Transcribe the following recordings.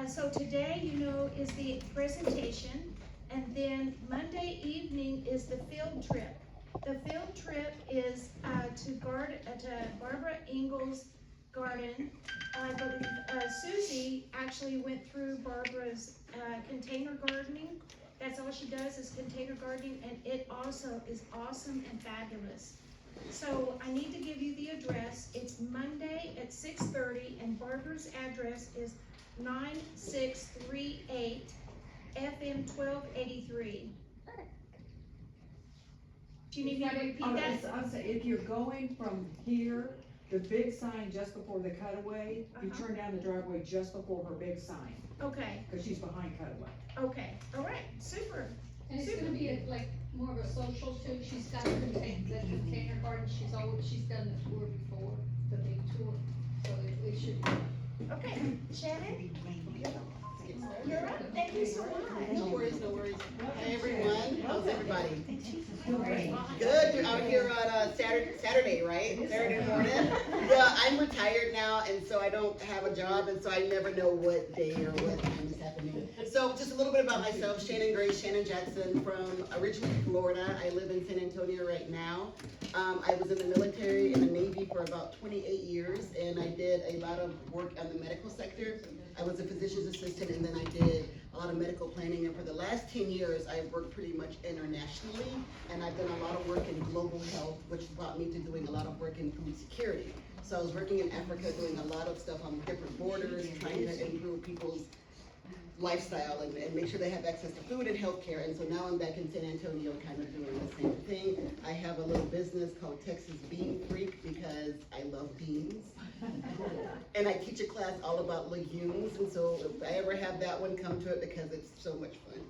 So today, you know, is the presentation, and then Monday evening is the field trip. The field trip is to Barbara Engel's garden. I believe Susie actually went through Barbara's container gardening. That's all she does is container gardening, and it also is awesome and fabulous. So I need to give you the address. It's Monday at 6:30, and Barbara's address is 9638 FM 1283. Do you need me to repeat that? I'm saying, if you're going from here, the big sign just before the cutaway, you turn down the driveway just before her big sign, Okay, because she's behind cutaway. okay, all right, super. And it's gonna be like more of a social too. She's got the container garden. She's done the tour before, the big tour. So it should be. Okay, Shannon? You're up, thank you so much. No worries, no worries. Hi everyone, how's everybody? Good, you're out here on Saturday, right? Saturday morning? Yeah, I'm retired now, and so I don't have a job, and so I never know what day or what time is happening. So just a little bit about myself, Shannon Jackson from originally Florida. I live in San Antonio right now. I was in the military, in the Navy for about 28 years, and I did a lot of work on the medical sector. I was a physician's assistant, and then I did a lot of medical planning, and for the last 10 years, I've worked pretty much internationally, and I've done a lot of work in global health, which brought me to doing a lot of work in food security. So I was working in Africa, doing a lot of stuff on different borders, trying to improve people's lifestyle and make sure they have access to food and healthcare. And so now I'm back in San Antonio kind of doing the same thing. I have a little business called Texasbeanfreak because I love beans. And I teach a class all about legumes, and so if I ever have that one, come to it because it's so much fun.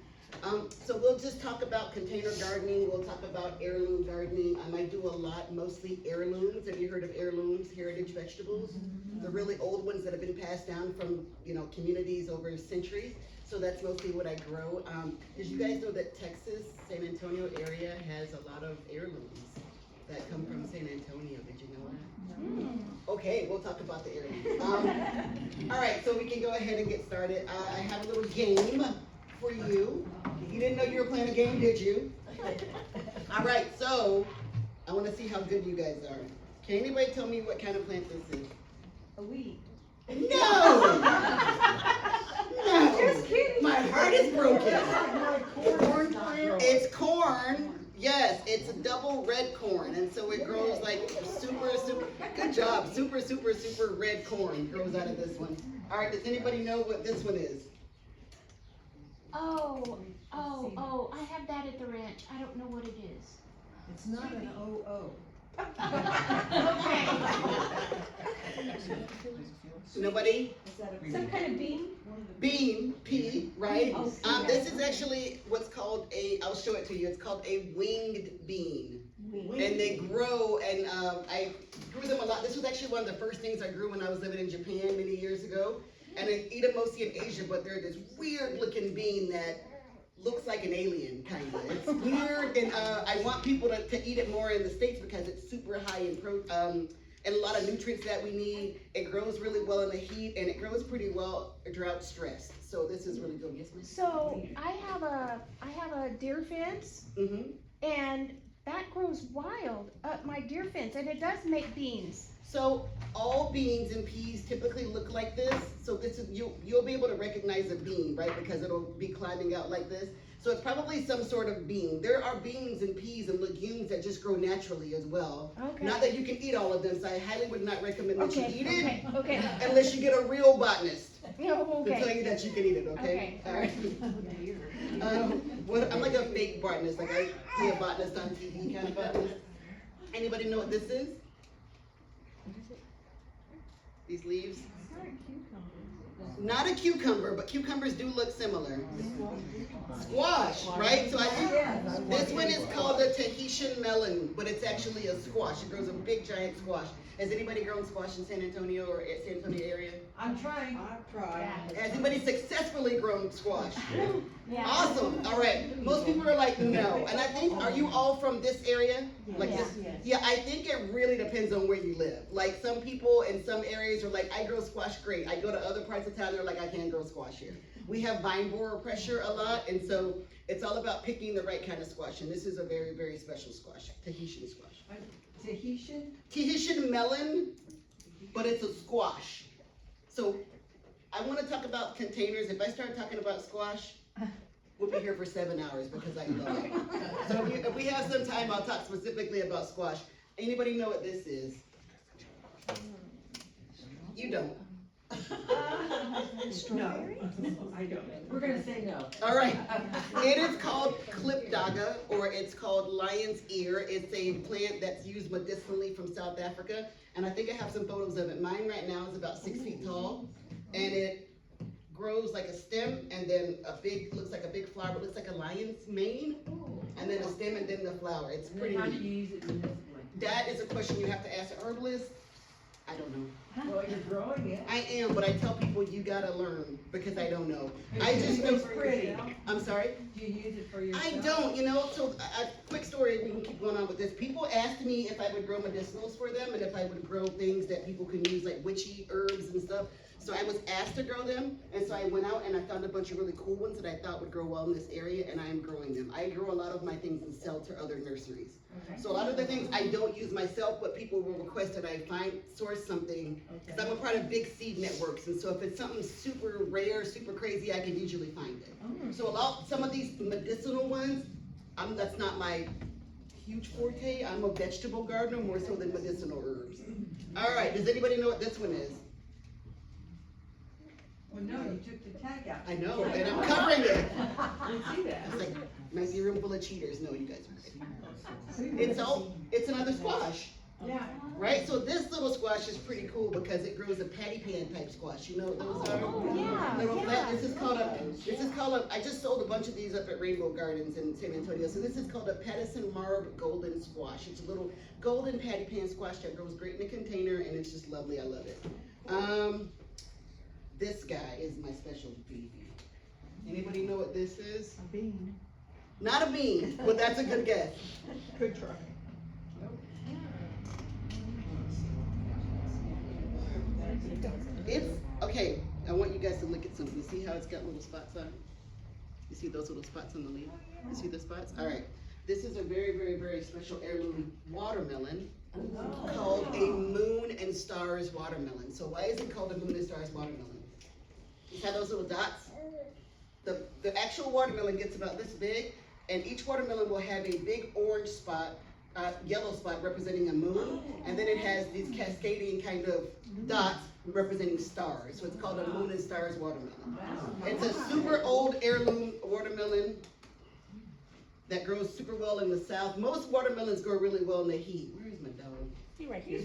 So we'll just talk about container gardening, we'll talk about heirloom gardening. I do a lot, mostly heirlooms. Have you heard of heirlooms, heritage vegetables? The really old ones that have been passed down from, you know, communities over centuries. So that's mostly what I grow. Did you guys know that Texas, San Antonio area has a lot of heirlooms that come from San Antonio? Did you know that? Okay, we'll talk about the heirlooms. All right, so we can go ahead and get started. I have a little game for you. You didn't know you were playing a game, did you? All right, so I want to see how good you guys are. Can anybody tell me what kind of plant this is? A weed. No! No! Just kidding. My heart is broken. Corn plant. It's corn. Yes, it's a double red corn, and so it grows like super, good job, super red corn grows out of this one. All right, does anybody know what this one is? Oh, I have that at the ranch. I don't know what it is. It's not an OO. Nobody? Some kind of bean? Bean, pea, right? Oh, This is actually what's called I'll show it to you, it's called a winged bean. And they grow, and I grew them a lot. This was actually one of the first things I grew when I was living in Japan many years ago. And I eat them mostly in Asia, but they're this weird looking bean that looks like an alien, kind of. It's weird, and I want people to eat it more in the States because it's super high in protein and a lot of nutrients that we need. It grows really well in the heat, and it grows pretty well drought stressed. So this is really good. Yes, ma'am? So I have a deer fence, and that grows wild up my deer fence, and it does make beans. So all beans and peas typically look like this. So this is you'll be able to recognize a bean, right? Because it'll be climbing out like this. So it's probably some sort of bean. There are beans and peas and legumes that just grow naturally as well. Okay. Not that you can eat all of them, so I highly would not recommend that you eat it. Okay. Unless you get a real botanist No, to tell okay. you that you can eat it, okay? All right. I'm like a fake botanist, like I see a botanist on TV kind of botanist. Anybody know what this is? These leaves? Not a cucumber, but cucumbers do look similar. Squash, right? So I think this one is called a Tahitian melon, but it's actually a squash. It grows a big giant squash. Has anybody grown squash in San Antonio or San Antonio area? I'm trying. I've tried. Has anybody successfully grown squash? Yeah. Awesome, all right. Most people are like, no. And I think, are you all from this area? Like this? Yes. Yeah, I think it really depends on where you live. Like some people in some areas are like, I grow squash great. I go to other parts of town, they're like, I can't grow squash here. We have vine borer pressure a lot, and so it's all about picking the right kind of squash. And this is a very, very special squash, Tahitian squash. Tahitian? Tahitian melon, but it's a squash. So I wanna talk about containers. If I start talking about squash, we'll be here for 7 hours because I love it. So if we have some time, I'll talk specifically about squash. Anybody know what this is? You don't. No, I don't. We're gonna say no. All right. It is called clipdaga, or it's called lion's ear. It's a plant that's used medicinally from South Africa, and I think I have some photos of it. Mine right now is about 6 feet tall, and it grows like a stem, and then looks like a big flower, but looks like a lion's mane, and then a stem, and then the flower. It's pretty How do neat. you use it medicinally? That is a question you have to ask an herbalist. I don't know. Well, you're growing it. I am, but I tell people you gotta learn because I don't know. I just know. It's pretty. I'm sorry? Do you use it for yourself? I don't, so a quick story, we can keep going on with this. People asked me if I would grow medicinals for them and if I would grow things that people can use like witchy herbs and stuff. So I was asked to grow them, and so I went out and I found a bunch of really cool ones that I thought would grow well in this area, and I am growing them. I grow a lot of my things and sell to other nurseries. Okay. So a lot of the things I don't use myself, but people will request that I source something, because I'm a part of big seed networks, and so if it's something super rare, super crazy, I can usually find it. So some of these medicinal ones, that's not my huge forte. I'm a vegetable gardener more so than medicinal herbs. All right, does anybody know what this one is? Well, no, you took the tag out. I know, and I'm covering it. I see that. It's like, might be a room full of cheaters. No, you guys are right. It's another squash, Yeah. right? So this little squash is pretty cool because it grows a patty pan type squash. You know what those are? Yeah, Little flat, yeah. this is called I just sold a bunch of these up at Rainbow Gardens in San Antonio. So this is called a Pattison Marb golden squash. It's a little golden patty pan squash that grows great in a container, and it's just lovely. I love it. This guy is my special baby. Anybody know what this is? A bean. Not a bean, but that's a good guess. Good try. Okay, I want you guys to look at something. See how it's got little spots on it? You see those little spots on the leaf? You see the spots? All right. This is a very, very, very special heirloom watermelon called a Moon and Stars watermelon. So why is it called a Moon and Stars watermelon? You see those little dots? The actual watermelon gets about this big, and each watermelon will have a big orange spot, yellow spot representing a moon, and then it has these cascading kind of dots representing stars. So it's called a Moon and Stars watermelon. It's a super old heirloom watermelon that grows super well in the south. Most watermelons grow really well in the heat. Where's my dog? She's right here.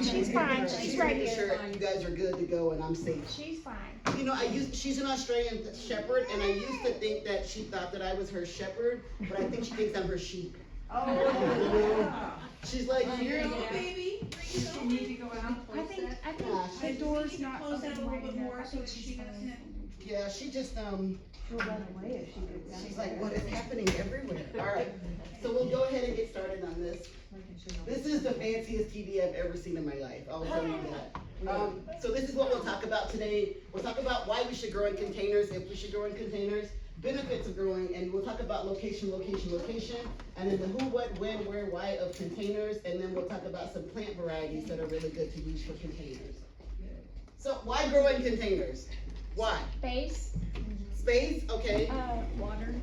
She's fine. She's right Making here. sure you guys are good to go and I'm safe. She's fine. You know, she's an Australian shepherd, and I used to think that she thought that I was her shepherd, but I think she thinks I'm her sheep. Oh. She's like, here. baby. Does she need to go out? I think the door's not open right enough. I think she's fine. Yeah, she just, She'll run away if she gets out. she's like, what is happening everywhere? All right, so we'll go ahead and get started on this. This is the fanciest TV I've ever seen in my life, I'll tell you that. So this is what we'll talk about today. We'll talk about why we should grow in containers, if we should grow in containers, benefits of growing, and we'll talk about location, and then the who, what, when, where, why of containers, and then we'll talk about some plant varieties that are really good to use for containers. So why grow in containers? Why? Space, Space, okay. water,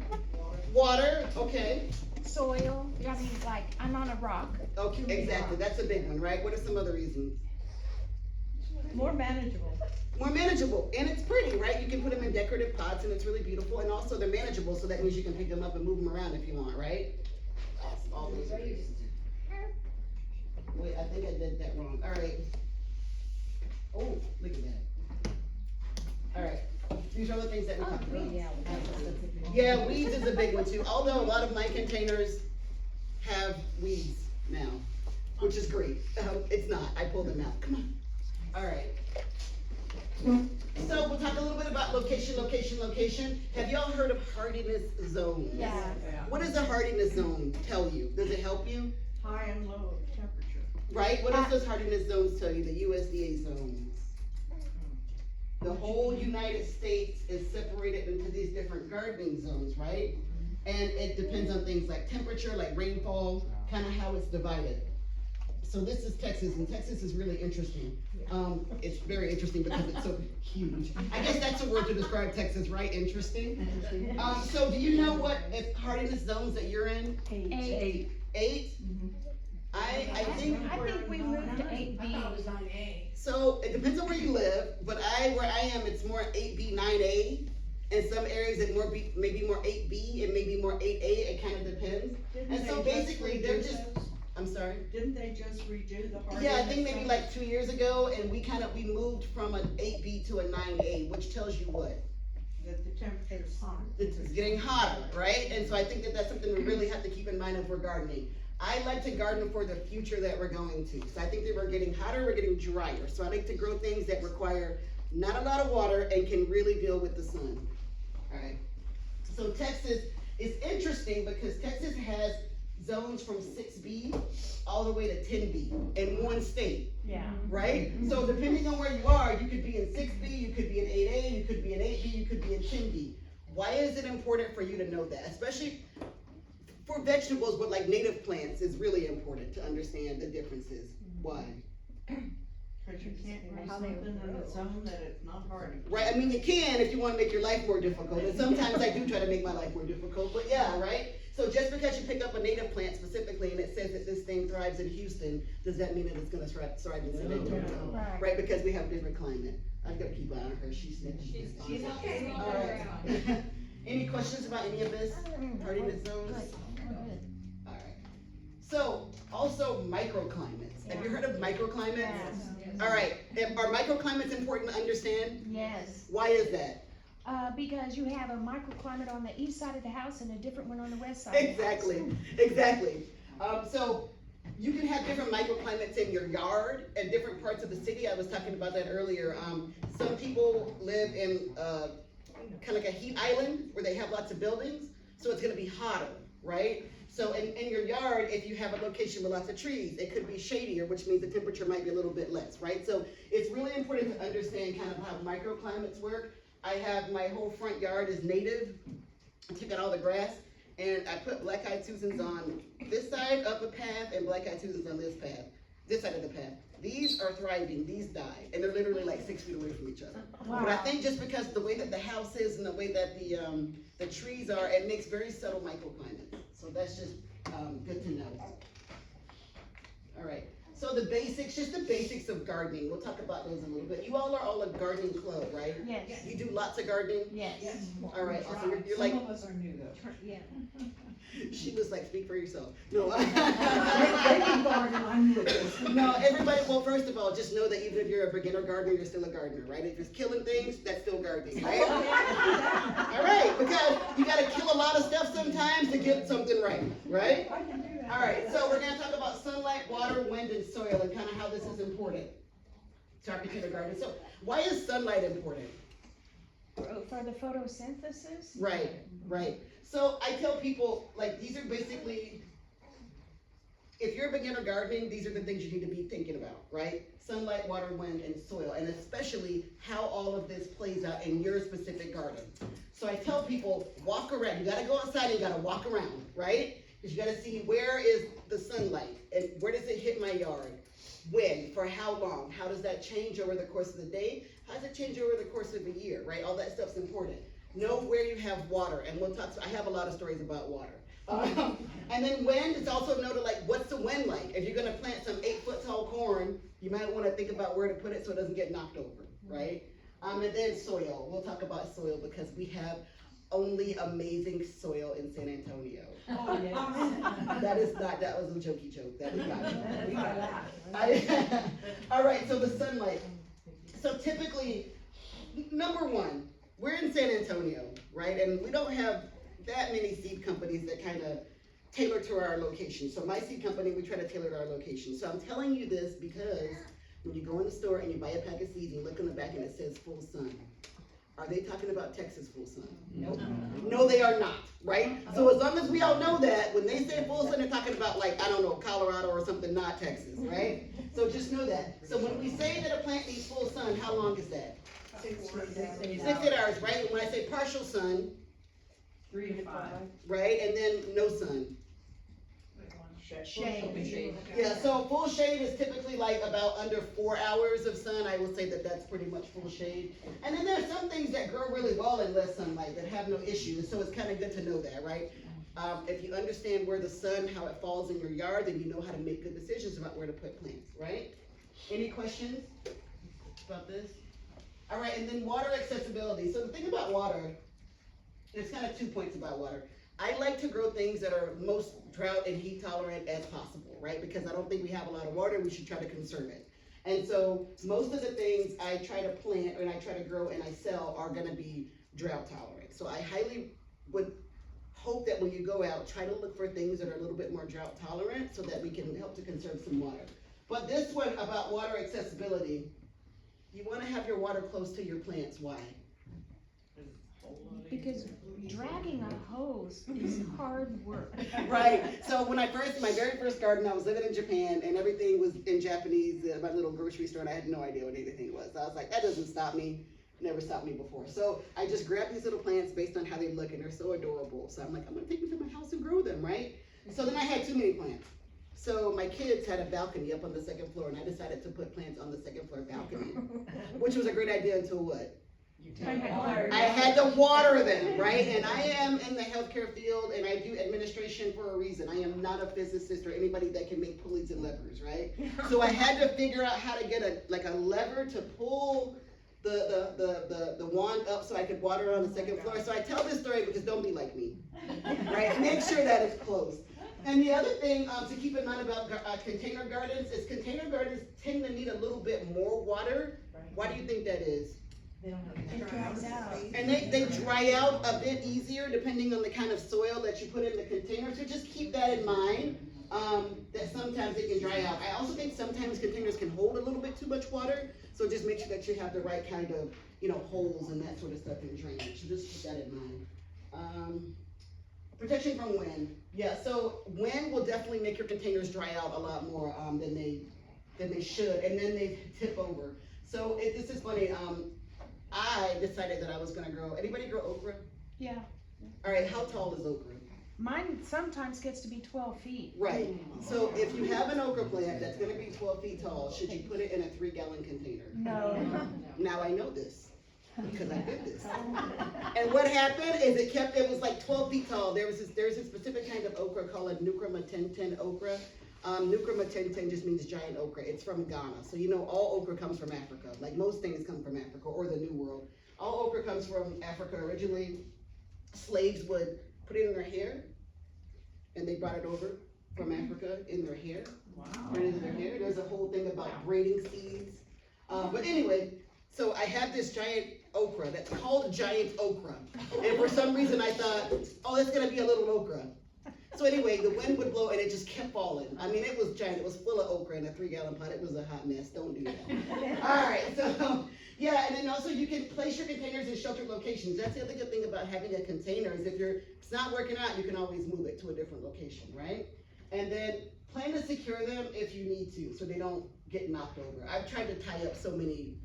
Water, okay. soil. I mean, like, I'm on a rock. Okay, exactly, that's a big one, right? What are some other reasons? More manageable. More manageable, and it's pretty, right? You can put them in decorative pots and it's really beautiful, and also they're manageable, so that means you can pick them up and move them around if you want, right? Awesome. All those are reasons. Wait, I think I did that wrong, all right. Oh, look at that. All right, these are the things that we talked about. Yeah, weeds is a big one too, although a lot of my containers have weeds now. which is great. It's not, I pulled them out, come on. All right. So we'll talk a little bit about location. Have y'all heard of hardiness zones? Yeah. What does a hardiness zone tell you? Does it help you? High and low temperature. Right? What does those hardiness zones tell you, the USDA zones? The whole United States is separated into these different gardening zones, right? And it depends on things like temperature, like rainfall, kind of how it's divided. So this is Texas, and Texas is really interesting. It's very interesting because it's so huge. I guess that's a word to describe Texas, right? Interesting. So do you know what hardiness zones that you're in? 8. 8? I think. I think we moved to 8B. I thought it was 9A. So it depends on where you live, but where I am, it's more 8B, 9A. In some areas, it maybe more 8B and maybe more 8A. It kind of depends. And so basically, they're just. I'm sorry. Didn't they just redo the hardiness? Yeah, I think maybe like 2 years ago, and we moved from an 8B to a 9A, which tells you what? That the temperature is hot. It's getting hotter, right? And so I think that that's something we really have to keep in mind if we're gardening. I like to garden for the future that we're going to. So I think that we're getting hotter, we're getting drier. So I like to grow things that require not a lot of water and can really deal with the sun. All right. So Texas is interesting because Texas has zones from 6B all the way to 10B in one state. Yeah. Right? So depending on where you are, you could be in 6B, you could be in 8A, you could be in 8B, you could be in 10B. Why is it important for you to know that? Especially for vegetables, but like native plants is really important to understand the differences. Why? But you can't grow something in a zone that it's not hardy. Right? I mean, you can if you want to make your life more difficult. And sometimes I do try to make my life more difficult, but yeah, right? So just because you pick up a native plant specifically and it says that this thing thrives in Houston, does that mean that it's gonna thrive in San Antonio? Right. Right, because we have different climate. I've gotta keep an eye on her, she's She's okay. All right. Any questions about any of this? Hardiness zones? All right. So, also microclimates. Have you heard of microclimates? Yes. All right, are microclimates important to understand? Yes, Why is that? because you have a microclimate on the east side of the house and a different one on the west side of the house. Exactly. So you can have different microclimates in your yard and different parts of the city. I was talking about that earlier. Some people live in kind of like a heat island where they have lots of buildings, so it's gonna be hotter, right? So in your yard, if you have a location with lots of trees, it could be shadier, which means the temperature might be a little bit less, right? So it's really important to understand kind of how microclimates work. I have my whole front yard is native. I took out all the grass and I put black-eyed Susans on this side of the path and black-eyed Susans on this side of the path. These are thriving, these died, and they're literally like 6 feet away from each other. Wow. But I think just because the way that the house is and the way that the trees are, it makes very subtle microclimates. So that's just good to know. All right. So the basics, just the basics of gardening. We'll talk about those in a little bit. You all are all a gardening club, right? Yes, You do lots of gardening? yes. All right. So you're like, Some of us are new though. Yeah. she was like, speak for yourself. No. They can garden, I'm new at this. No, everybody, well, first of all, just know that even if you're a beginner gardener, you're still a gardener, right? If you're killing things, that's still gardening, right? All right, because you gotta kill a lot of stuff sometimes to get something right, right? I can do that. All right, so we're gonna talk about sunlight, water, wind, and soil, and kind of how this is important to our beginner garden. So, why is sunlight important? For the photosynthesis? Right, right. So I tell people, like, these are basically, if you're a beginner gardening, these are the things you need to be thinking about, right? Sunlight, water, wind, and soil, and especially how all of this plays out in your specific garden. So I tell people, walk around. You gotta go outside and you gotta walk around, right? Because you gotta see where is the sunlight and where does it hit my yard? When? For how long? How does that change over the course of the day? How does it change over the course of a year, right? All that stuff's important. Know where you have water, and we'll talk, I have a lot of stories about water. And then wind, it's also noted like, what's the wind like? If you're gonna plant some 8-foot tall corn, you might wanna think about where to put it so it doesn't get knocked over, right? And then soil, we'll talk about soil because we have only amazing soil in San Antonio. Oh, yes. That was a jokey joke, that was not. We got that. All right, so the sunlight. So typically, number one, we're in San Antonio, right? And we don't have that many seed companies that kind of tailor to our location. So my seed company, we try to tailor to our location. So I'm telling you this because when you go in the store and you buy a pack of seeds, you look on the back and it says full sun. Are they talking about Texas full sun? Nope. No, they are not, right? So as long as we all know that, when they say full sun, they're talking about like, I don't know, Colorado or something, not Texas, right? So just know that. So when we say that a plant needs full sun, how long is that? 6 to 6 hours, right? When I say partial sun, 3 to 5. right, and then no sun. Shade. Yeah, so full shade is typically like about under 4 hours of sun. I will say that that's pretty much full shade. And then there's some things that grow really well in less sunlight that have no issues, so it's kind of good to know that, right? If you understand where the sun, how it falls in your yard, then you know how to make good decisions about where to put plants, right? Any questions about this? All right, and then water accessibility. So the thing about water, there's kind of 2 points about water. I like to grow things that are most drought and heat tolerant as possible, right? Because I don't think we have a lot of water, we should try to conserve it. And so most of the things I try to plant and I try to grow and I sell are gonna be drought tolerant. So I highly would hope that when you go out, try to look for things that are a little bit more drought tolerant so that we can help to conserve some water. But this one about water accessibility, you wanna have your water close to your plants, why? Because dragging a hose is hard work. Right, so when my very first garden, I was living in Japan and everything was in Japanese, my little grocery store, and I had no idea what anything was. I was like, that doesn't stop me, never stopped me before. So I just grabbed these little plants based on how they look and they're so adorable. So I'm like, I'm gonna take them to my house and grow them, right? So then I had too many plants. So my kids had a balcony up on the second floor and I decided to put plants on the second floor balcony, which was a great idea until what? I had to water them, right? And I am in the healthcare field and I do administration for a reason. I am not a physicist or anybody that can make pulleys and levers, right? So I had to figure out how to get a lever to pull the wand up so I could water on the second floor. So I tell this story because don't be like me, right? Make sure that it's closed. And the other thing to keep in mind about container gardens is container gardens tend to need a little bit more water. Why do you think that is? It dries out. And they dry out a bit easier depending on the kind of soil that you put in the container. So just keep that in mind, that sometimes they can dry out. I also think sometimes containers can hold a little bit too much water. So just make sure that you have the right kind of, holes and that sort of stuff in drainage. So just keep that in mind. Protection from wind. Yeah, so wind will definitely make your containers dry out a lot more than they should, and then they tip over. So this is funny. I decided that I was gonna grow. Anybody grow okra? Yeah. All right. How tall is okra? Mine sometimes gets to be 12 feet. Right. So if you have an okra plant that's gonna be 12 feet tall, should you put it in a 3-gallon container? No. Now I know this because I did this. And what happened is it was like 12 feet tall. There's a specific kind of okra called a nucramatenten okra. Nucramatenten just means giant okra. It's from Ghana. So all okra comes from Africa. Like most things come from Africa or the New World. All okra comes from Africa. Originally, slaves would put it in their hair and they brought it over from Africa in their hair. Wow. Put it in their hair. There's a whole thing about braiding seeds. But anyway, so I have this giant okra that's called giant okra. And for some reason I thought, oh, it's gonna be a little okra. So anyway, the wind would blow and it just kept falling. I mean, it was giant. It was full of okra in a 3-gallon pot. It was a hot mess. Don't do that. All right, so yeah, and then also you can place your containers in sheltered locations. That's the other good thing about having a container is if it's not working out, you can always move it to a different location, right? And then plan to secure them if you need to, so they don't get knocked over. I've tried to tie up so many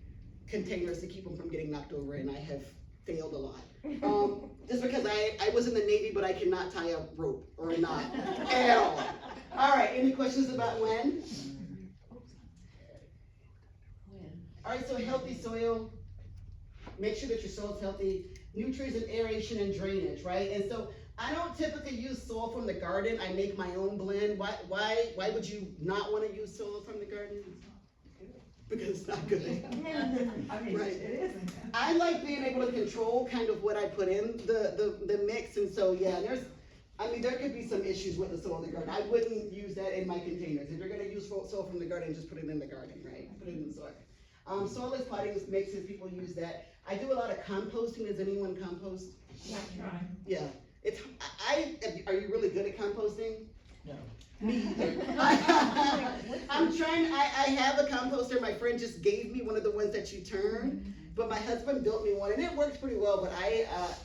containers to keep them from getting knocked over, and I have failed a lot. Just because I was in the Navy, but I cannot tie a rope or a knot at all. All right, any questions about when? All right, so healthy soil. Make sure that your soil's healthy. Nutrients and aeration and drainage, right? And so I don't typically use soil from the garden. I make my own blend. Why would you not want to use soil from the garden? Because it's not good. I mean, Right. it isn't. I like being able to control kind of what I put in the mix, and so yeah, there could be some issues with the soil in the garden. I wouldn't use that in my containers. If you're gonna use soil from the garden, just put it in the garden, right? Put it in the soil. Soilless potting mixes, people use that. I do a lot of composting. Does anyone compost? Yeah, try. Yeah. It's, are you really good at composting? No. Me either. I'm trying, I have a composter, my friend just gave me one of the ones that you turn, but my husband built me one and it works pretty well, but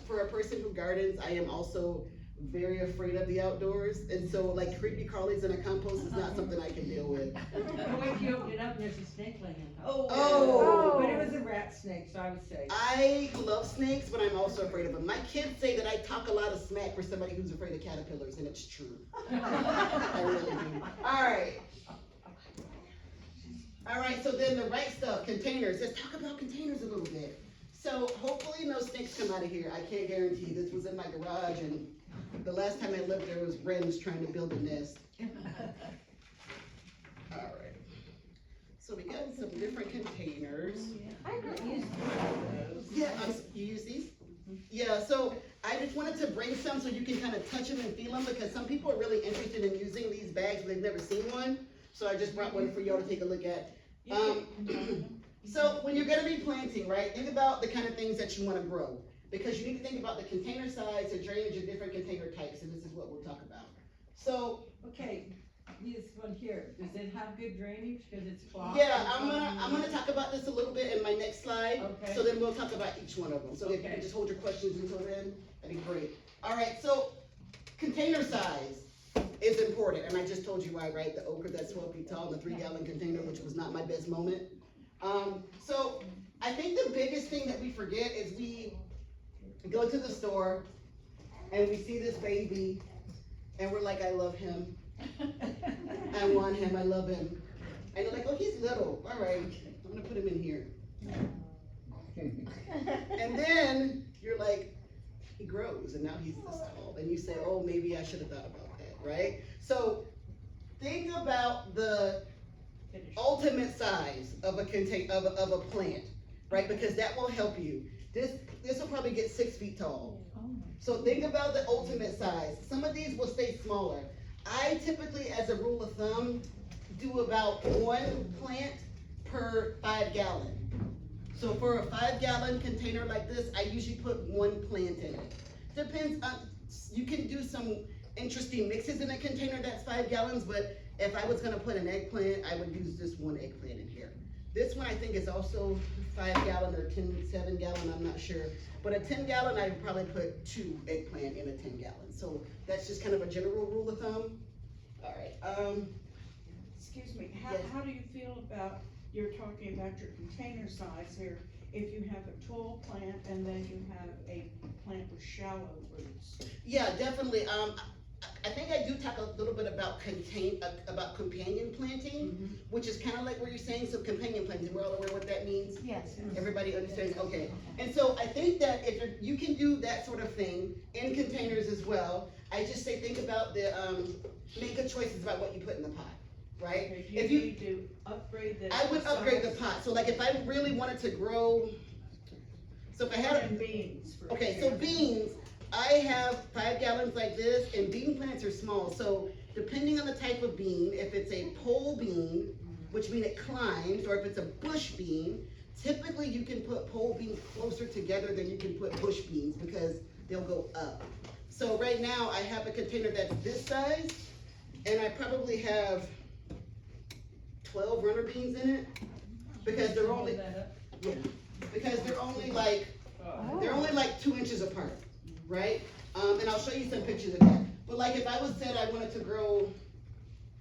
for a person who gardens, I am also very afraid of the outdoors, and so like creepy crawlies in a compost is not something I can deal with. What if you open it up and there's a snake laying on top? Oh. But it was a rat snake, so I was safe. I love snakes, but I'm also afraid of them. My kids say that I talk a lot of smack for somebody who's afraid of caterpillars, and it's true. I really do. Alright. Alright, so then the right stuff, containers. Let's talk about containers a little bit. So hopefully no snakes come out of here. I can't guarantee. This was in my garage, and the last time I lived there was wrens trying to build a nest. Alright. So we got some different containers. I don't use Yeah, you use these? Yeah, so I just wanted to bring some so you can kind of touch them and feel them, because some people are really interested in using these bags, but they've never seen one. So I just brought one for y'all to take a look at. So when you're gonna be planting, right, think about the kind of things that you wanna grow. Because you need to think about the container size, the drainage of different container types, and this is what we'll talk about. So, Okay, this one here, does it have good drainage, cause it's clogged? yeah, I'm gonna talk about this a little bit in my next slide. Okay. So then we'll talk about each one of them. So if you Okay. can just hold your questions until then, that'd be great. All right, so container size is important, and I just told you why, right? The okra that's 12 feet tall, the 3-gallon container, which was not my best moment. So I think the biggest thing that we forget is we go to the store and we see this baby and we're like, I love him. I want him, I love him. And you're like, oh, he's little, all right, I'm gonna put him in here. And then you're like, he grows and now he's this tall. And you say, oh, maybe I should have thought about that, right? So think about the ultimate size of a of a plant, right? Because that will help you. This will probably get 6 feet tall. So think about the ultimate size. Some of these will stay smaller. I typically, as a rule of thumb, do about 1 plant per 5 gallon. So for a 5-gallon container like this, I usually put 1 plant in it. Depends on, you can do some interesting mixes in a container that's 5 gallons, but if I was gonna put an eggplant, I would use just 1 eggplant in here. This one I think is also 5-gallon or 7-gallon, I'm not sure. But a 10-gallon, I'd probably put 2 eggplant in a 10-gallon. So that's just kind of a general rule of thumb. All right, Excuse me, Yes. how do you feel about, you're talking about your container size here, if you have a tall plant and then you have a plant with shallow roots? yeah, definitely. I think I do talk a little bit about companion planting, which is kind of like what you're saying, so companion planting, we're all aware what that means? Yes. Everybody understands, okay. And so I think that if you can do that sort of thing in containers as well. I just say, think about make good choices about what you put in the pot, right? Okay, If do you, you need to upgrade the I would upgrade the size? pot, so like if I really wanted to grow, so if I had, And beans, for okay, so example. beans, I have 5 gallons like this, and bean plants are small, so depending on the type of bean, if it's a pole bean, which means it climbs, or if it's a bush bean, typically you can put pole beans closer together than you can put bush beans, because they'll go up. So right now, I have a container that's this size, and I probably have 12 runner beans in it, because they're only, yeah, because they're only like, they're only like 2 inches apart, right? And I'll show you some pictures of that. But like if I was said I wanted to grow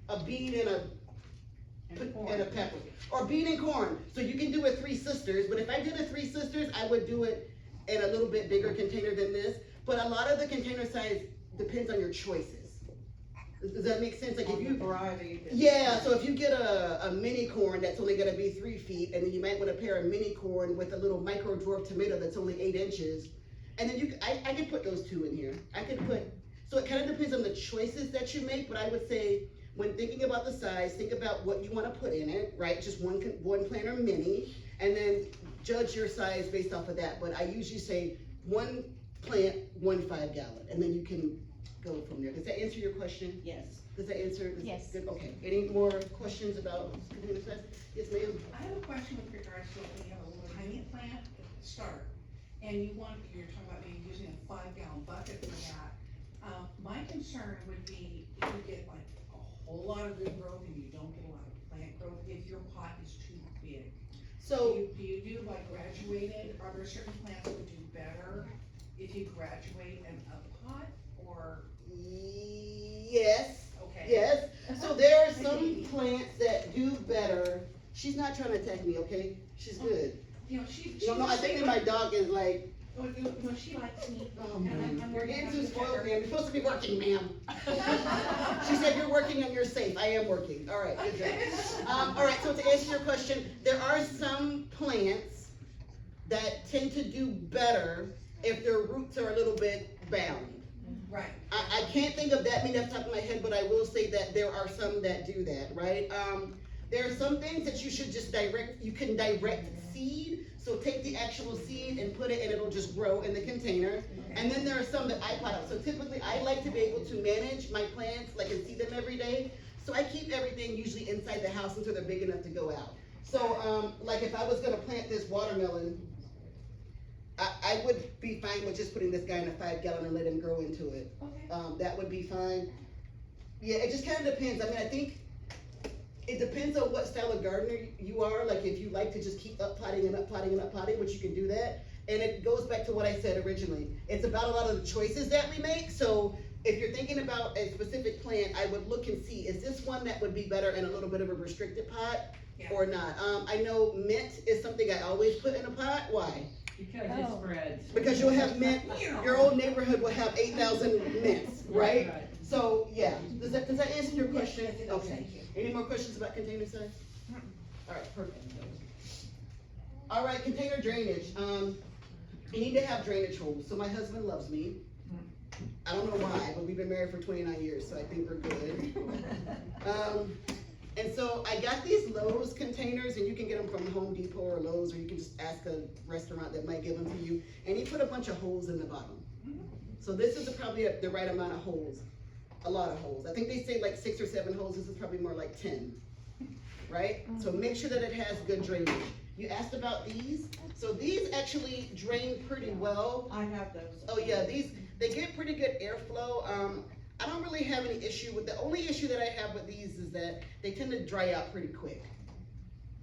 a bean and a pepper, or bean and corn, so you can do a 3 sisters, but if I did a 3 sisters, I would do it in a little bit bigger container than this. But a lot of the container size depends on your choices. Does that make sense? Like if you, Variety. yeah, so if you get a mini corn that's only gonna be 3 feet, and then you might wanna pair a mini corn with a little micro dwarf tomato that's only 8 inches, and then I could put those 2 in here. I could put, so it kinda depends on the choices that you make, but I would say, when thinking about the size, think about what you wanna put in it, right? Just one plant or mini, and then judge your size based off of that. But I usually say 1 plant, 1 5-gallon, and then you can go from there. Does that answer your question? Yes. Does that answer? Yes. Good, okay. Any more questions about container size? Yes, ma'am? I have a question with regards to when you have a little tiny plant at the start, and you're talking about maybe using a 5-gallon bucket for that. concern would be if you get like a whole lot of root growth and you don't get a lot of plant growth, if your pot is too big. So, Do you do like graduated, are there certain plants that would do better if you graduate in a pot, or, yes, okay? yes. So there are some plants that do better. She's not trying to attack me, okay? She's good. You know, she. No, no, I think that my dog is like, Well, she likes me. oh and man, I'm you're working getting on too the spoiled, pepper. ma'am. You're supposed to be working, ma'am. She said you're working and you're safe. I am working. All right, good job. All right, so to answer your question, there are some plants that tend to do better if their roots are a little bit bound. Right. I can't think of that many off the top of my head, but I will say that there are some that do that, right? There are some things that you should just you can direct seed. So take the actual seed and put it and it'll just grow in the container. And then there are some that I pot up. So typically I like to be able to manage my plants, like and see them every day. So I keep everything usually inside the house until they're big enough to go out. So, like if I was gonna plant this watermelon, I would be fine with just putting this guy in a 5-gallon and let him grow into it. Okay. That would be fine. Yeah, it just kind of depends. I mean, I think it depends on what style of gardener you are. Like if you like to just keep up potting and up potting and up potting, which you can do that. And it goes back to what I said originally. It's about a lot of the choices that we make. So if you're thinking about a specific plant, I would look and see, is this one that would be better in a little bit of a restricted pot or not? I know mint is something I always put in a pot. Why? Because it spreads. Because you'll have mint, your old neighborhood will have 8,000 mints, right? So, yeah, does that answer your question? Yes, it does. Okay. Thank you. Any more questions about container size? All right, perfect. All right, container drainage, you need to have drainage holes, so my husband loves me. I don't know why, but we've been married for 29 years, so I think we're good. And so I got these Lowe's containers, and you can get them from Home Depot or Lowe's, or you can just ask a restaurant that might give them to you, and he put a bunch of holes in the bottom. So this is probably the right amount of holes, a lot of holes. I think they say like 6 or 7 holes, this is probably more like 10, right? So make sure that it has good drainage. You asked about these, so these actually drain pretty well. I have those. Oh yeah, they get pretty good airflow. I don't really have any issue with, the only issue that I have with these is that they tend to dry out pretty quick.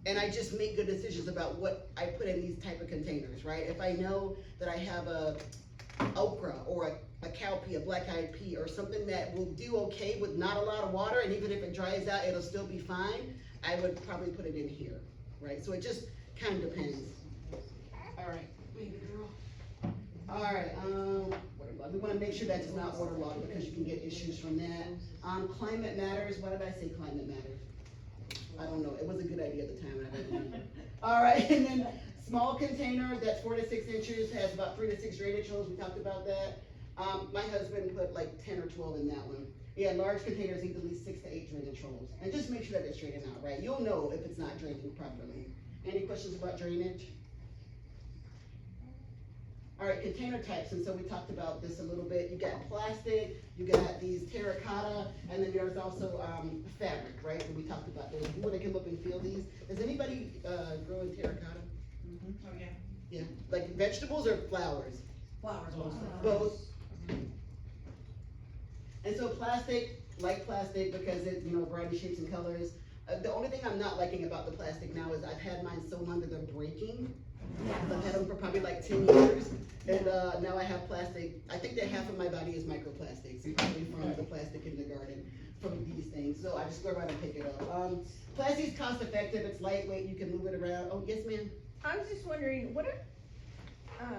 And I just make good decisions about what I put in these type of containers, right? If I know that I have a okra or a cowpea, a black-eyed pea, or something that will do okay with not a lot of water, and even if it dries out, it'll still be fine, I would probably put it in here, right? So it just kind of depends. All right, baby girl. All right, we wanna make sure that it's not waterlogged because you can get issues from that. Climate matters, why did I say climate matters? I don't know, it was a good idea at the time, and I don't remember. All right, and then small container, that's 4 to 6 inches, has about 3 to 6 drainage holes, we talked about that. My husband put like 10 or 12 in that one. Yeah, large containers need at least 6 to 8 drainage holes, and just make sure that it's draining out, right? You'll know if it's not draining properly. Any questions about drainage? All right, container types, and so we talked about this a little bit. You got plastic, you got these terracotta, and then there's also fabric, right? And we talked about those. You wanna come up and feel these? Does anybody grow in terracotta? Oh, yeah. Yeah, like vegetables or flowers? Flowers. Both. And so plastic, like plastic because it, you know, variety shapes and colors. The only thing I'm not liking about the plastic now is I've had mine so long that they're breaking. I've had them for probably like 10 years, and now I have plastic. I think that half of my body is microplastics, and probably from the plastic in the garden, from these things. So I just go around and pick it up. Plastic's cost effective, it's lightweight, you can move it around. Oh, yes ma'am? I was just wondering, what are,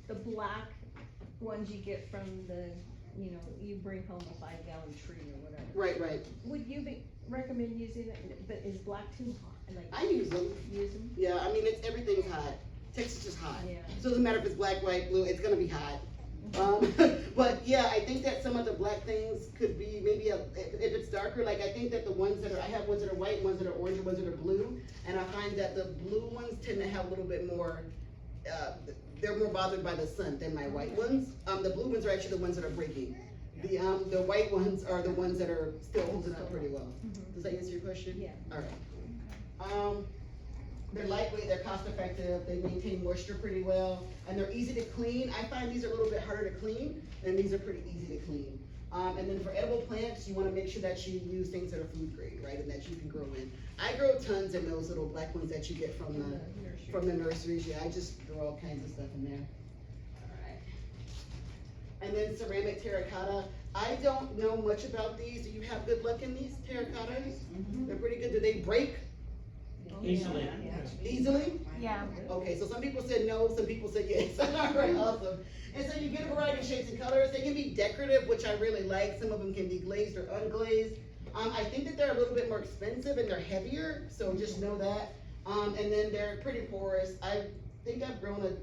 the black ones you get from the, you know, you bring home a 5-gallon tree or whatever? Right, right. Would you recommend using it, but is black too hot? Like, I use them. use them? Yeah, I mean, everything's hot. Texas is hot. Yeah. So it doesn't matter if it's black, white, blue, it's gonna be hot. But yeah, I think that some of the black things could be maybe if it's darker, like I think that the ones that are, I have ones that are white, ones that are orange, and ones that are blue. And I find that the blue ones tend to have a little bit more, they're more bothered by the sun than my white ones. The blue ones are actually the ones that are breaking. The white ones are the ones that are still holding up pretty well. Does that answer your question? Yeah. All right. They're lightweight, they're cost effective, they maintain moisture pretty well, and they're easy to clean. I find these are a little bit harder to clean, and these are pretty easy to clean. And then for edible plants, you wanna make sure that you use things that are food grade, right, and that you can grow in. I grow tons in those little black ones that you get from the nurseries, yeah, I just grow all kinds of stuff in there. Alright. And then ceramic terracotta, I don't know much about these, do you have good luck in these terracottas? They're pretty good, do they break Easily. easily? Yeah. Okay, so some people said no, some people said yes. Alright, awesome. And so you get a variety of shapes and colors. They can be decorative, which I really like. Some of them can be glazed or unglazed. I think that they're a little bit more expensive and they're heavier, so just know that. And then they're pretty porous. I think I've grown a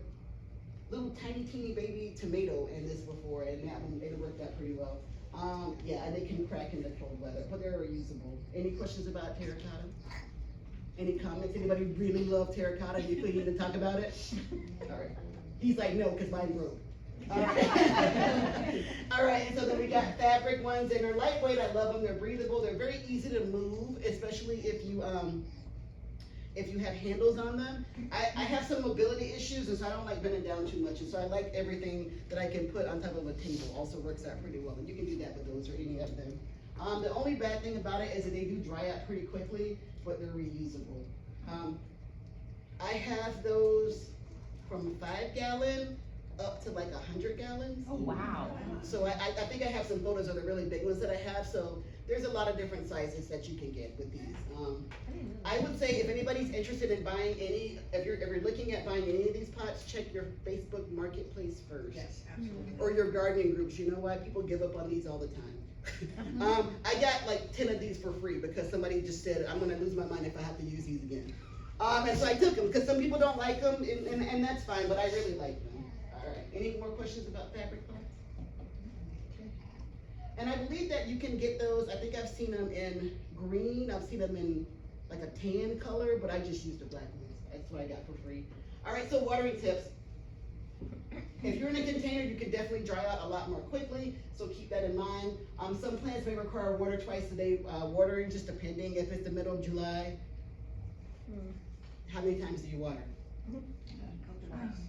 little tiny teeny baby tomato in this before, and that one, it worked out pretty well. Yeah, and they can crack in the cold weather, but they're reusable. Any questions about terracotta? Any comments? Anybody really love terracotta? You couldn't even talk about it? All right. He's like, no, because mine broke. All right, and so then we got fabric ones, and they're lightweight. I love them. They're breathable. They're very easy to move, especially if you have handles on them. I have some mobility issues, and so I don't like bending down too much, and so I like everything that I can put on top of a table also works out pretty well, and you can do that with those or any of them. The only bad thing about it is that they do dry out pretty quickly, but they're reusable. I have those from 5 gallon up to like 100 gallons. Oh, wow. So I think I have some photos of the really big ones that I have, so there's a lot of different sizes that you can get with these. I would say if anybody's interested in buying any, if you're looking at buying any of these pots, check your Facebook marketplace first. Yes, absolutely. Or your gardening groups, you know why? People give up on these all the time. I got like 10 of these for free because somebody just said, I'm gonna lose my mind if I have to use these again. And so I took them, because some people don't like them, and that's fine, but I really like them. All right, any more questions about fabric pots? Okay. And I believe that you can get those, I think I've seen them in green, I've seen them in like a tan color, but I just used the black ones. That's what I got for free. All right, so watering tips. If you're in a container, you can definitely dry out a lot more quickly, so keep that in mind. Some plants may require water twice a day watering, just depending if it's the middle of July. How many times do you water?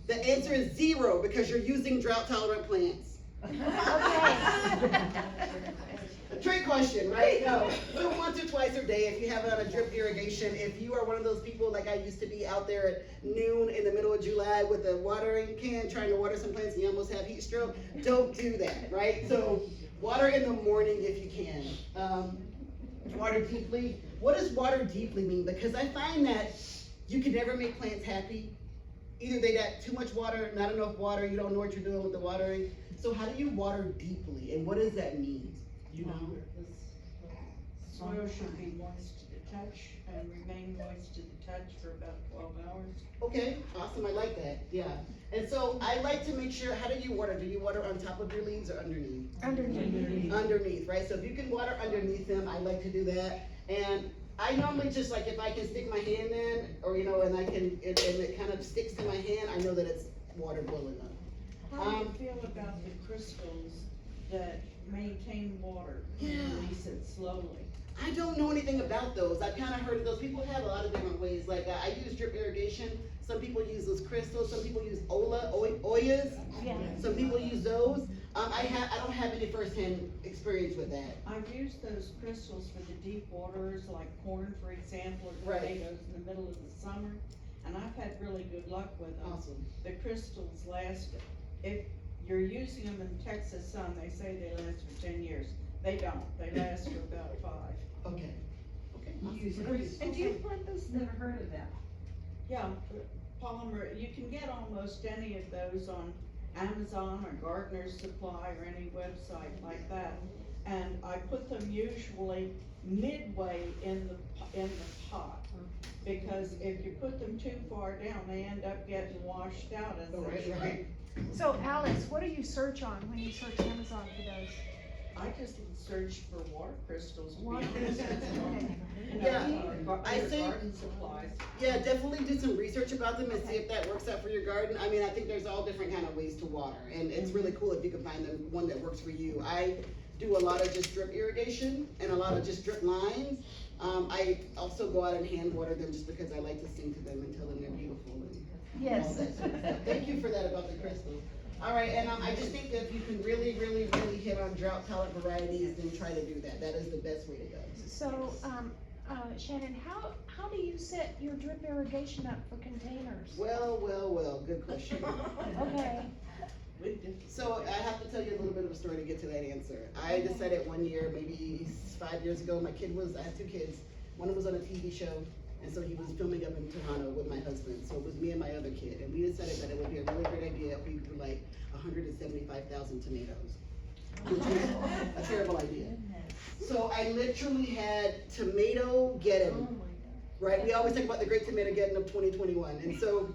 The answer is 0, because you're using drought tolerant plants. A trick question, right? No, so once or twice a day if you have it on a drip irrigation. If you are one of those people like I used to be out there at noon in the middle of July with a watering can trying to water some plants and you almost have heat stroke, don't do that, right? So water in the morning if you can. Water deeply. What does water deeply mean? Because I find that you can never make plants happy. Either they got too much water, not enough water, you don't know what you're doing with the watering. So how do you water deeply, and what does that mean? You know? Soil should be moist to the touch and remain moist to the touch for about 12 hours. Okay, awesome, I like that, yeah. And so I like to make sure, how do you water? Do you water on top of your leaves or underneath? Underneath. Underneath, right? So if you can water underneath them, I like to do that. And I normally just like, if I can stick my hand in, or and it kind of sticks to my hand, I know that it's water well enough. How do you feel about the crystals that maintain water and Yeah. release it slowly? I don't know anything about those. I've kind of heard of those. People have a lot of different ways. Like I use drip irrigation. Some people use those crystals. Some people use Oyas. Yeah. Some people use those. I don't have any firsthand experience with that. I've used those crystals for the deep waters, like corn, for example, or Right. tomatoes in the middle of the summer, and I've had really good luck with them. Awesome. The crystals last, if you're using them in Texas sun, they say they last for 10 years. They don't. They last for about 5. Okay. Okay. And do you plant those? Never heard of that. Yeah, polymer, you can get almost any of those on Amazon or Gardener's Supply or any website like that. And I put them usually midway in the pot. Because if you put them too far down, they end up getting washed out as they Right, right. So Alice, what do you search on when you search Amazon for those? I just searched for water crystals. to be Water honest. crystals, okay. Yeah, I think- Garden supplies. Yeah, definitely do some research about them and see if that works out for your garden. I mean, I think there's all different kind of ways to water, and it's really cool if you can find one that works for you. I do a lot of just drip irrigation and a lot of just drip lines. I also go out and hand water them just because I like to sing to them and tell them they're beautiful and all Yes. that sort of stuff. Thank you for that about the crystals. All right, and I just think that if you can really hit on drought tolerant varieties, then try to do that. That is the best way to go. So, Shannon, how do you set your drip irrigation up for containers? Well, good question. Okay, So I have to tell you a little bit of a story to get to that answer. I decided one year, maybe 5 years ago, I had 2 kids. One was on a TV show, and so he was filming up in Toronto with my husband. So it was me and my other kid, and we decided that it would be a really great idea if we grew like 175,000 tomatoes, which was a terrible idea. So I literally had tomato geddon, right? We always talk about the great tomato geddon of 2021, and so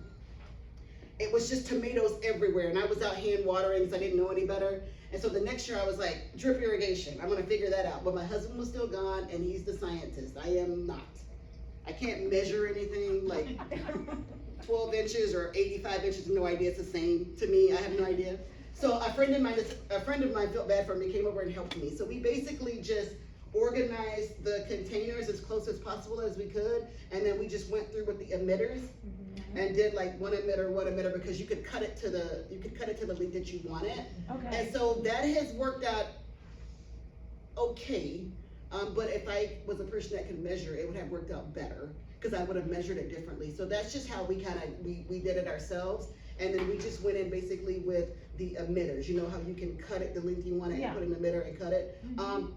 it was just tomatoes everywhere, and I was out hand watering because I didn't know any better. And so the next year I was like, drip irrigation, I'm gonna figure that out. But my husband was still gone, and he's the scientist. I am not. I can't measure anything like 12 inches or 85 inches, no idea, it's the same to me, I have no idea. So a friend of mine felt bad for me, came over and helped me. So we basically just organized the containers as close as possible as we could, and then we just went through with the emitters and did like one emitter, because you could cut it to the length that you want it. okay, And so that has worked out okay, but if I was a person that could measure, it would have worked out better, because I would have measured it differently. So that's just how we did it ourselves. And then we just went in basically with the emitters, you know how you can cut it the length you want it and put an emitter and cut it,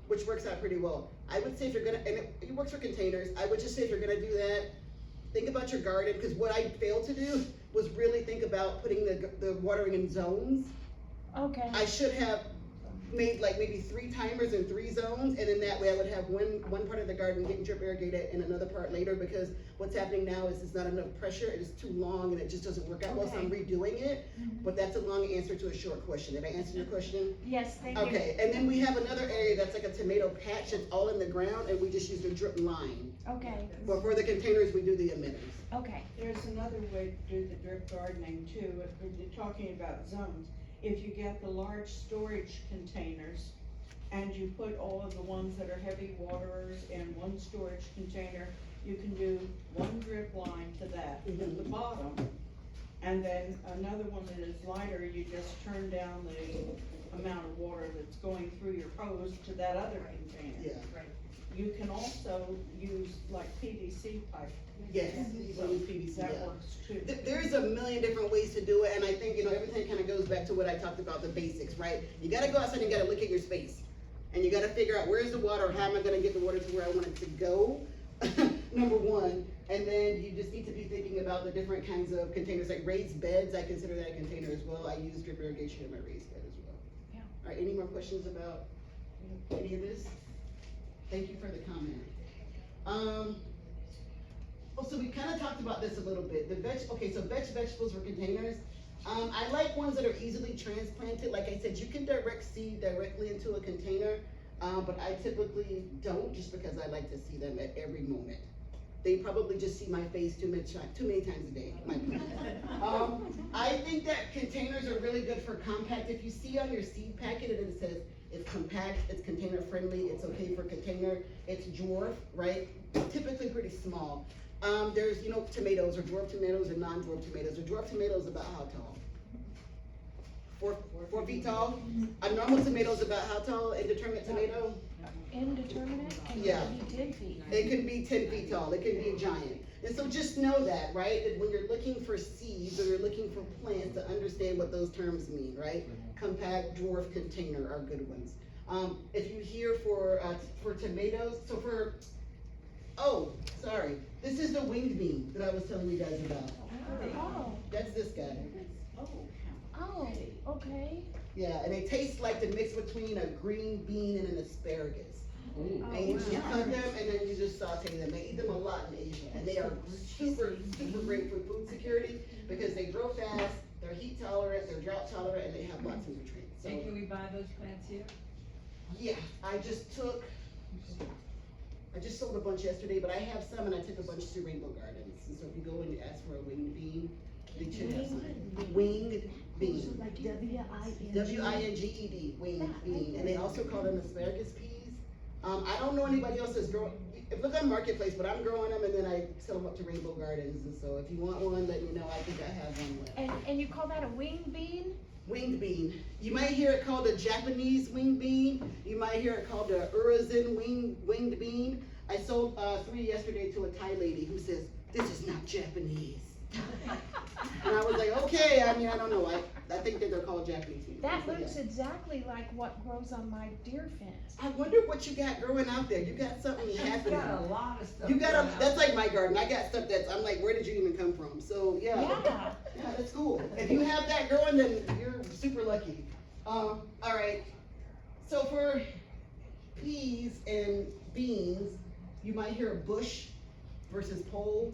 which works out pretty well. I would say if you're gonna, and it works for containers, I would just say if you're gonna do that, think about your garden, because what I failed to do was really think about putting the watering in zones. okay, I should have made like maybe 3 timers in 3 zones, and then that way I would have one part of the garden getting drip irrigated and another part later, because what's happening now is there's not enough pressure, it is too long and it just doesn't work out well, so I'm redoing it. But that's a long answer to a short question. Did I answer your question? yes, thank you. Okay, and then we have another area that's like a tomato patch, it's all in the ground, and we just use the drip line. Okay, But for the containers, we do the emitters. okay, There's another way to do the drip gardening too, if you're talking about zones. If you get the large storage containers and you put all of the ones that are heavy waterers in one storage container, you can do one drip line to that at the bottom. And then another one that is lighter, you just turn down the amount of water that's going through your hose to that other container. Yeah. You can also use like PVC pipe. Yes, so with PVC, That yeah. works too. There's a million different ways to do it, and I think, everything kind of goes back to what I talked about, the basics, right? You gotta go outside and you gotta look at your space, and you gotta figure out where's the water, how am I gonna get the water to where I want it to go, number one. And then you just need to be thinking about the different kinds of containers, like raised beds, I consider that a container as well. I use drip irrigation in my raised bed as well. Yeah. All right, any more questions about any of this? Thank you for the comment. So we kind of talked about this a little bit. So vegetables for containers. I like ones that are easily transplanted. Like I said, you can direct seed directly into a container, but I typically don't, just because I like to see them at every moment. They probably just see my face too many times a day. I think that containers are really good for compact. If you see on your seed packet, it says it's compact, it's container friendly, it's okay for container, it's dwarf, right? Typically pretty small. There's, tomatoes, or dwarf tomatoes and non-dwarf tomatoes. A dwarf tomato is about how tall? 4 feet tall? A normal tomato is about how tall? Indeterminate tomato? indeterminate, and Yeah. it could be 10 feet. It can be 10 feet tall, it can be a giant. And so just know that, right? That when you're looking for seeds or you're looking for plants, to understand what those terms mean, right? Compact, dwarf, container are good ones. If you hear for tomatoes, sorry. This is the winged bean that I was telling you guys about. Oh, That's this guy. oh, okay. Yeah, and it tastes like the mix between a green bean and an asparagus. Ooh. And you just cut them and then you just saute them. They eat them a lot in Asia, and they are super great for food security, because they grow fast, they're heat tolerant, they're drought tolerant, and they have lots of nutrients. So, And can we buy those plants here? yeah, I just sold a bunch yesterday, but I have some, and I took a bunch to Rainbow Gardens. And so if you go and ask for a winged bean, they should have some. Winged bean. Like W-I-N-G. W-I-N-G-E-D, winged bean, and they also call them asparagus peas. I don't know anybody else that's growing, look on Marketplace, but I'm growing them, and then I sell them up to Rainbow Gardens, and so if you want one, let me know, I think I have one left. And you call that a wing bean? winged bean. You might hear it called a Japanese winged bean. You might hear it called the Urazen winged bean. I sold 3 yesterday to a Thai lady who says, "This is not Japanese." And I was like, okay, I mean, I don't know. I think that they're called Japanese beans. That But looks yeah. exactly like what grows on my deer fence. I wonder what you got growing out there. You got something She's happening. got a lot of stuff. You got going a, on. that's like my garden. I got stuff that's, I'm like, where did you even come from? So, yeah. Yeah. Yeah, that's cool. If you have that growing, then you're super lucky. All right. So for peas and beans, you might hear a bush versus pole.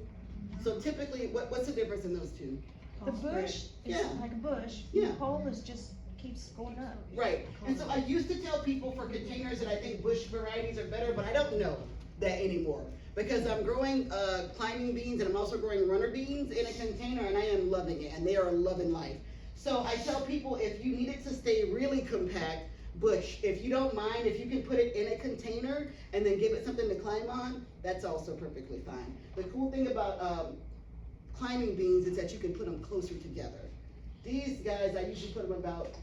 So typically, what's the difference in those two? The bush is Yeah. like a bush. Yeah. The pole is just keeps going up. Right. And so I used to tell people for containers that I think bush varieties are better, but I don't know that anymore. Because I'm growing climbing beans and I'm also growing runner beans in a container and I am loving it and they are loving life. So I tell people if you need it to stay really compact, bush. If you don't mind, if you can put it in a container and then give it something to climb on, that's also perfectly fine. The cool thing about climbing beans is that you can put them closer together. These guys, I usually put them about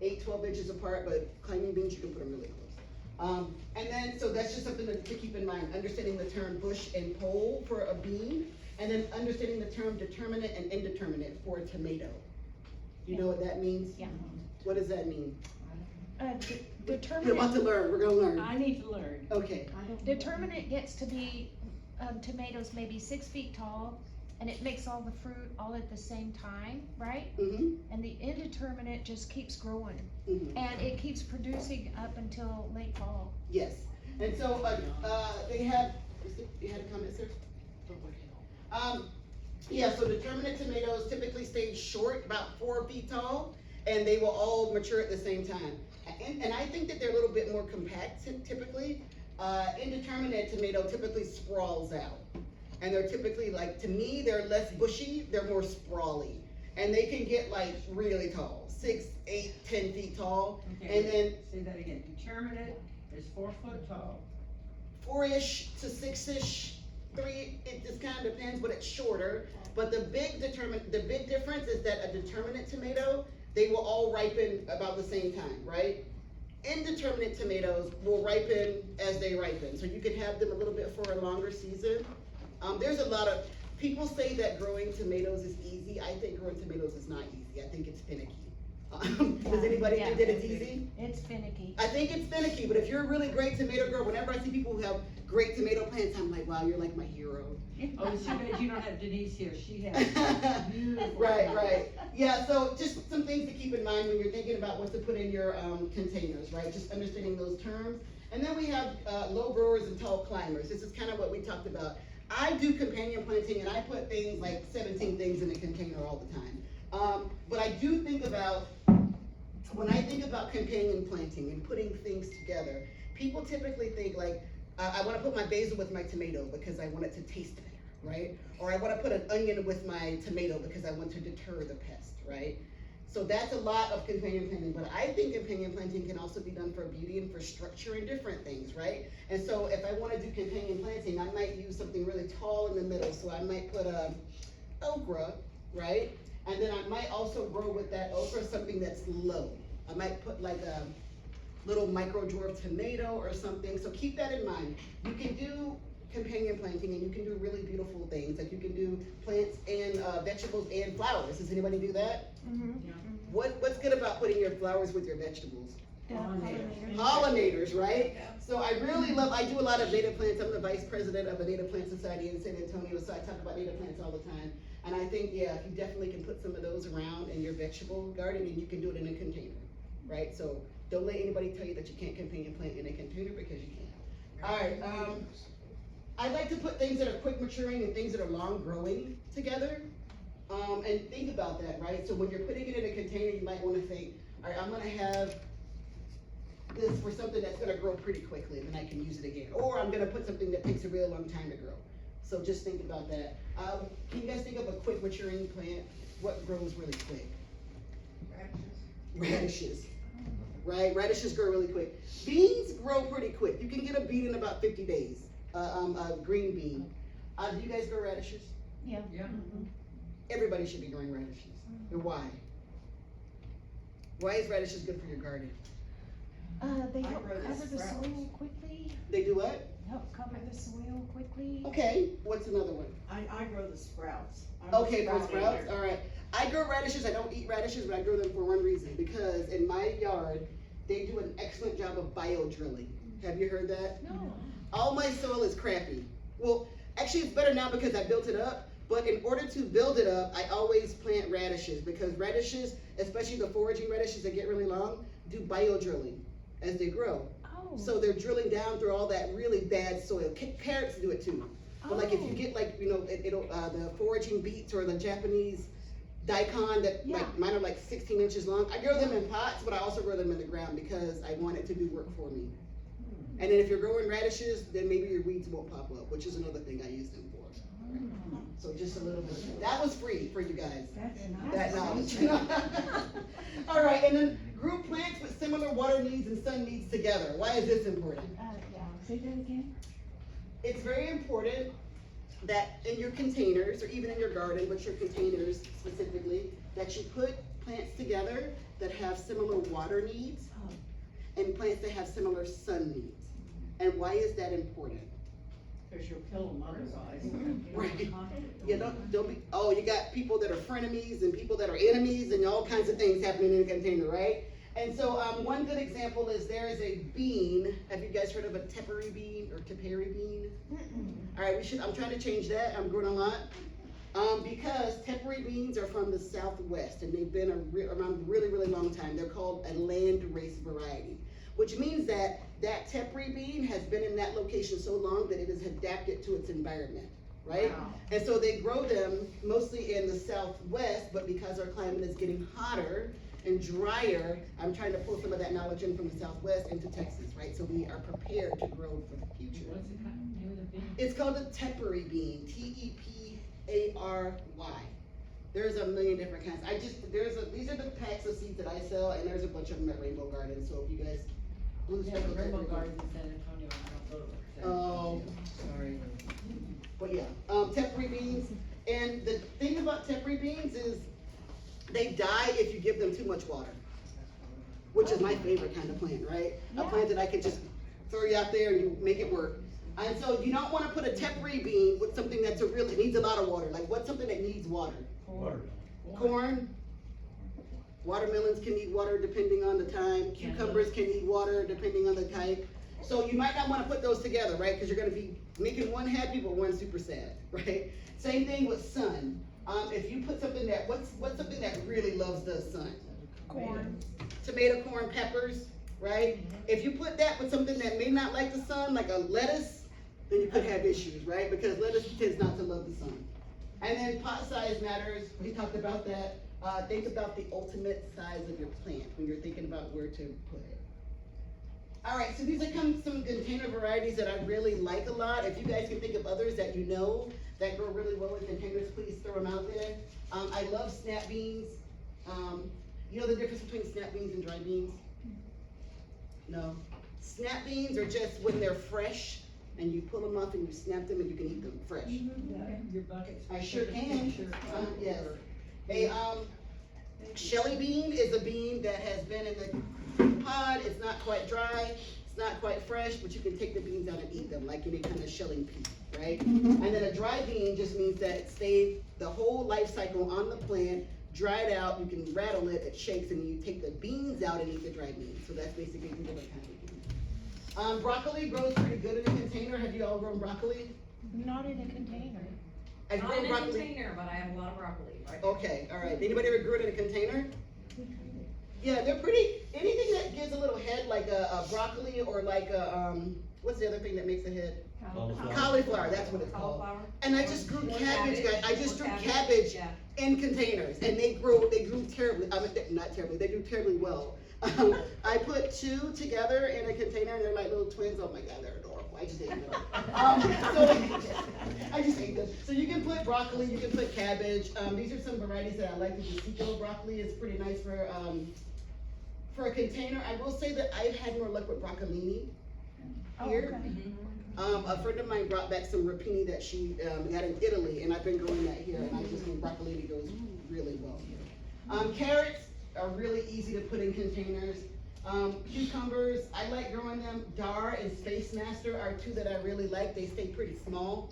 8-12 inches apart, but climbing beans, you can put them really close. And then, so that's just something to keep in mind, understanding the term bush and pole for a bean, and then understanding the term determinate and indeterminate for a tomato. You know what that means? Yeah. What does that mean? We're about to Determinate, learn, we're gonna learn. I need to learn. Okay, determinate gets to be, tomatoes maybe 6 feet tall, and it makes all the fruit all at the same time, right? And the indeterminate just keeps growing, and it keeps producing up until late fall. yes. And so, they have, you had a comment, sir? Yeah, so determinate tomatoes typically stay short, about 4 feet tall, and they will all mature at the same time. And I think that they're a little bit more compact typically. Indeterminate tomato typically sprawls out. And they're typically like, to me, they're less bushy, they're more sprawly. And they can get like really tall, 6, 8, 10 feet tall. Okay, And then say that again. Determinate is 4 foot tall. 4-ish to 6-ish, 3, it just kind of depends, but it's shorter. But the big difference is that a determinate tomato, they will all ripen about the same time, right? Indeterminate tomatoes will ripen as they ripen, so you can have them a little bit for a longer season. There's a lot of, people say that growing tomatoes is easy. I think growing tomatoes is not easy. I think it's finicky. Does anybody think that it's easy? It's finicky. I think it's finicky, but if you're a really great tomato girl, whenever I see people who have great tomato plants, I'm like, wow, you're like my hero. Oh, it's too bad you don't have Denise here. She has beautiful. Right. Yeah, so just some things to keep in mind when you're thinking about what to put in your containers, right? Just understanding those terms. And then we have low growers and tall climbers. This is kind of what we talked about. I do companion planting and I put things like 17 things in a container all the time. But I do think about, when I think about companion planting and putting things together, people typically think like, I wanna put my basil with my tomato because I want it to taste better, right? Or I wanna put an onion with my tomato because I want to deter the pest, right? So that's a lot of companion planting, but I think companion planting can also be done for beauty and for structure and different things, right? And so if I wanna do companion planting, I might use something really tall in the middle, so I might put okra, right? And then I might also grow with that okra something that's low. I might put like a little micro dwarf tomato or something, so keep that in mind. You can do companion planting and you can do really beautiful things, like you can do plants and vegetables and flowers. Does anybody do that? What's good about putting your flowers with your vegetables? Pollinators, right? So I really love, I do a lot of native plants. I'm the vice president of a native plant society in San Antonio, so I talk about native plants all the time. And I think, yeah, you definitely can put some of those around in your vegetable garden and you can do it in a container, right? So don't let anybody tell you that you can't companion plant in a container because you can. All right, I like to put things that are quick maturing and things that are long growing together. And think about that, right? So when you're putting it in a container, you might wanna think, all right, I'm gonna have this for something that's gonna grow pretty quickly and then I can use it again. Or I'm gonna put something that takes a real long time to grow. So just think about that. Can you guys think of a quick maturing plant? What grows really quick? Radishes. Right, radishes grow really quick. Beans grow pretty quick. You can get a bean in about 50 days. A green bean. Do you guys grow radishes? Yeah. Yeah. Everybody should be growing radishes. And why? Why is radishes good for your garden? They I help grow the cover the sprouts. soil quickly, They do what? help cover the soil quickly. Okay, what's another one? I grow the sprouts. I'm a Okay, for sprout sprouts, eater. alright. I grow radishes, I don't eat radishes, but I grow them for one reason, because in my yard, they do an excellent job of bio drilling. Have you heard that? No. All my soil is crappy. Well, actually it's better now because I built it up, but in order to build it up, I always plant radishes, because radishes, especially the foraging radishes that get really long, do bio drilling as they grow. Oh. So they're drilling down through all that really bad soil. Carrots do it too. But like if you Oh. get like, you know, it'll, the foraging beets or the Japanese daikon that Yeah. like, mine are like 16 inches long. I grow them in pots, but I also grow them in the ground because I want it to do work for me. And then if you're growing radishes, then maybe your weeds won't pop up, which is another thing I use them for. So just a little bit, that was free for you guys, that knowledge. All right, and then group plants with similar water needs and sun needs together. Why is this important? Yeah, say that again? It's very important that in your containers, or even in your garden, but your containers specifically, that you put plants together that have similar water needs and plants that have similar sun needs. And why is that important? Cause you'll kill them otherwise. Right. You don't be, oh, you got people that are frenemies and people that are enemies and all kinds of things happening in a container, right? And so, one good example is there is a bean. Have you guys heard of a tepary bean or tepary bean? All right, I'm trying to change that. I'm growing a lot. Because tepary beans are from the Southwest and they've been around a really, really long time. They're called a land race variety, which means that that tepary bean has been in that location so long that it has adapted to its environment, right? Wow. And so they grow them mostly in the Southwest, but because our climate is getting hotter and drier, I'm trying to pull some of that knowledge in from the Southwest into Texas, right? So we are prepared to grow for the future. What's the name of the bean? It's called a tepary bean, T-E-P-A-R-Y. There's a million different kinds. These are the packs of seeds that I sell, and there's a bunch of them at Rainbow Garden, so if you guys. Yeah, the Rainbow Garden in San Antonio, I don't go to. Oh, sorry. But yeah, tepary beans, and the thing about tepary beans is they die if you give them too much water, which is my favorite kind of plant, right? A Yeah. plant that I could just throw you out there and you make it work. And so you don't wanna put a tepary bean with something that's it needs a lot of water. Like what's something that needs water? Corn. Watermelons can need water depending on the time. Cucumbers can need water depending on the type. So you might not wanna put those together, right? Cause you're gonna be making one happy but one super sad, right? Same thing with sun. If you put something what's something that really loves the sun? Corn. Tomato, corn, peppers, right? If you put that with something that may not like the sun, like a lettuce, then you could have issues, right? Because lettuce tends not to love the sun. And then pot size matters, we talked about that. Think about the ultimate size of your plant when you're thinking about where to put it. All right, so these are some container varieties that I really like a lot. If you guys can think of others that you know that grow really well in containers, please throw them out there. I love snap beans. You know the difference between snap beans and dry beans? No. Snap beans are just when they're fresh and you pull them off and you snap them and you can eat them fresh. Your buckets. I sure can. Yes. A Shelly bean is a bean that has been in the pod. It's not quite dry. It's not quite fresh, but you can take the beans out and eat them like any kind of shelling pea, right? And then a dry bean just means that it stayed the whole life cycle on the plant, dried out. You can rattle it, it shakes, and you take the beans out and eat the dry beans. So that's basically the different kind of bean. Broccoli grows pretty good in a container. Have you all grown broccoli? Not in a container. I've Not grown in a broccoli. container, but I have a lot of broccoli, right? Okay, all right. Anybody ever grew it in a container? Yeah, they're pretty. Anything that gives a little head, like a broccoli or like a what's the other thing that makes a head? Cauliflower. That's what it's called. Cauliflower. And I just grew cabbage, guys. I just grew Cabbage, cabbage yeah. in containers, and they grew terribly. I mean, not terribly. They grew terribly well. I put two together in a container, and they're like little twins. Oh my God, they're adorable. I just ate them. I just ate them. So you can put broccoli, you can put cabbage. These are some varieties that I like. The Desico broccoli is pretty nice for a container. I will say that I've had more luck with broccolini here. A friend of mine brought back some rapini that she got in Italy, and I've been growing that here, and I just think broccolini goes really well here. Carrots, are really easy to put in containers. Cucumbers, I like growing them. Dar and Space Master are two that I really like. They stay pretty small.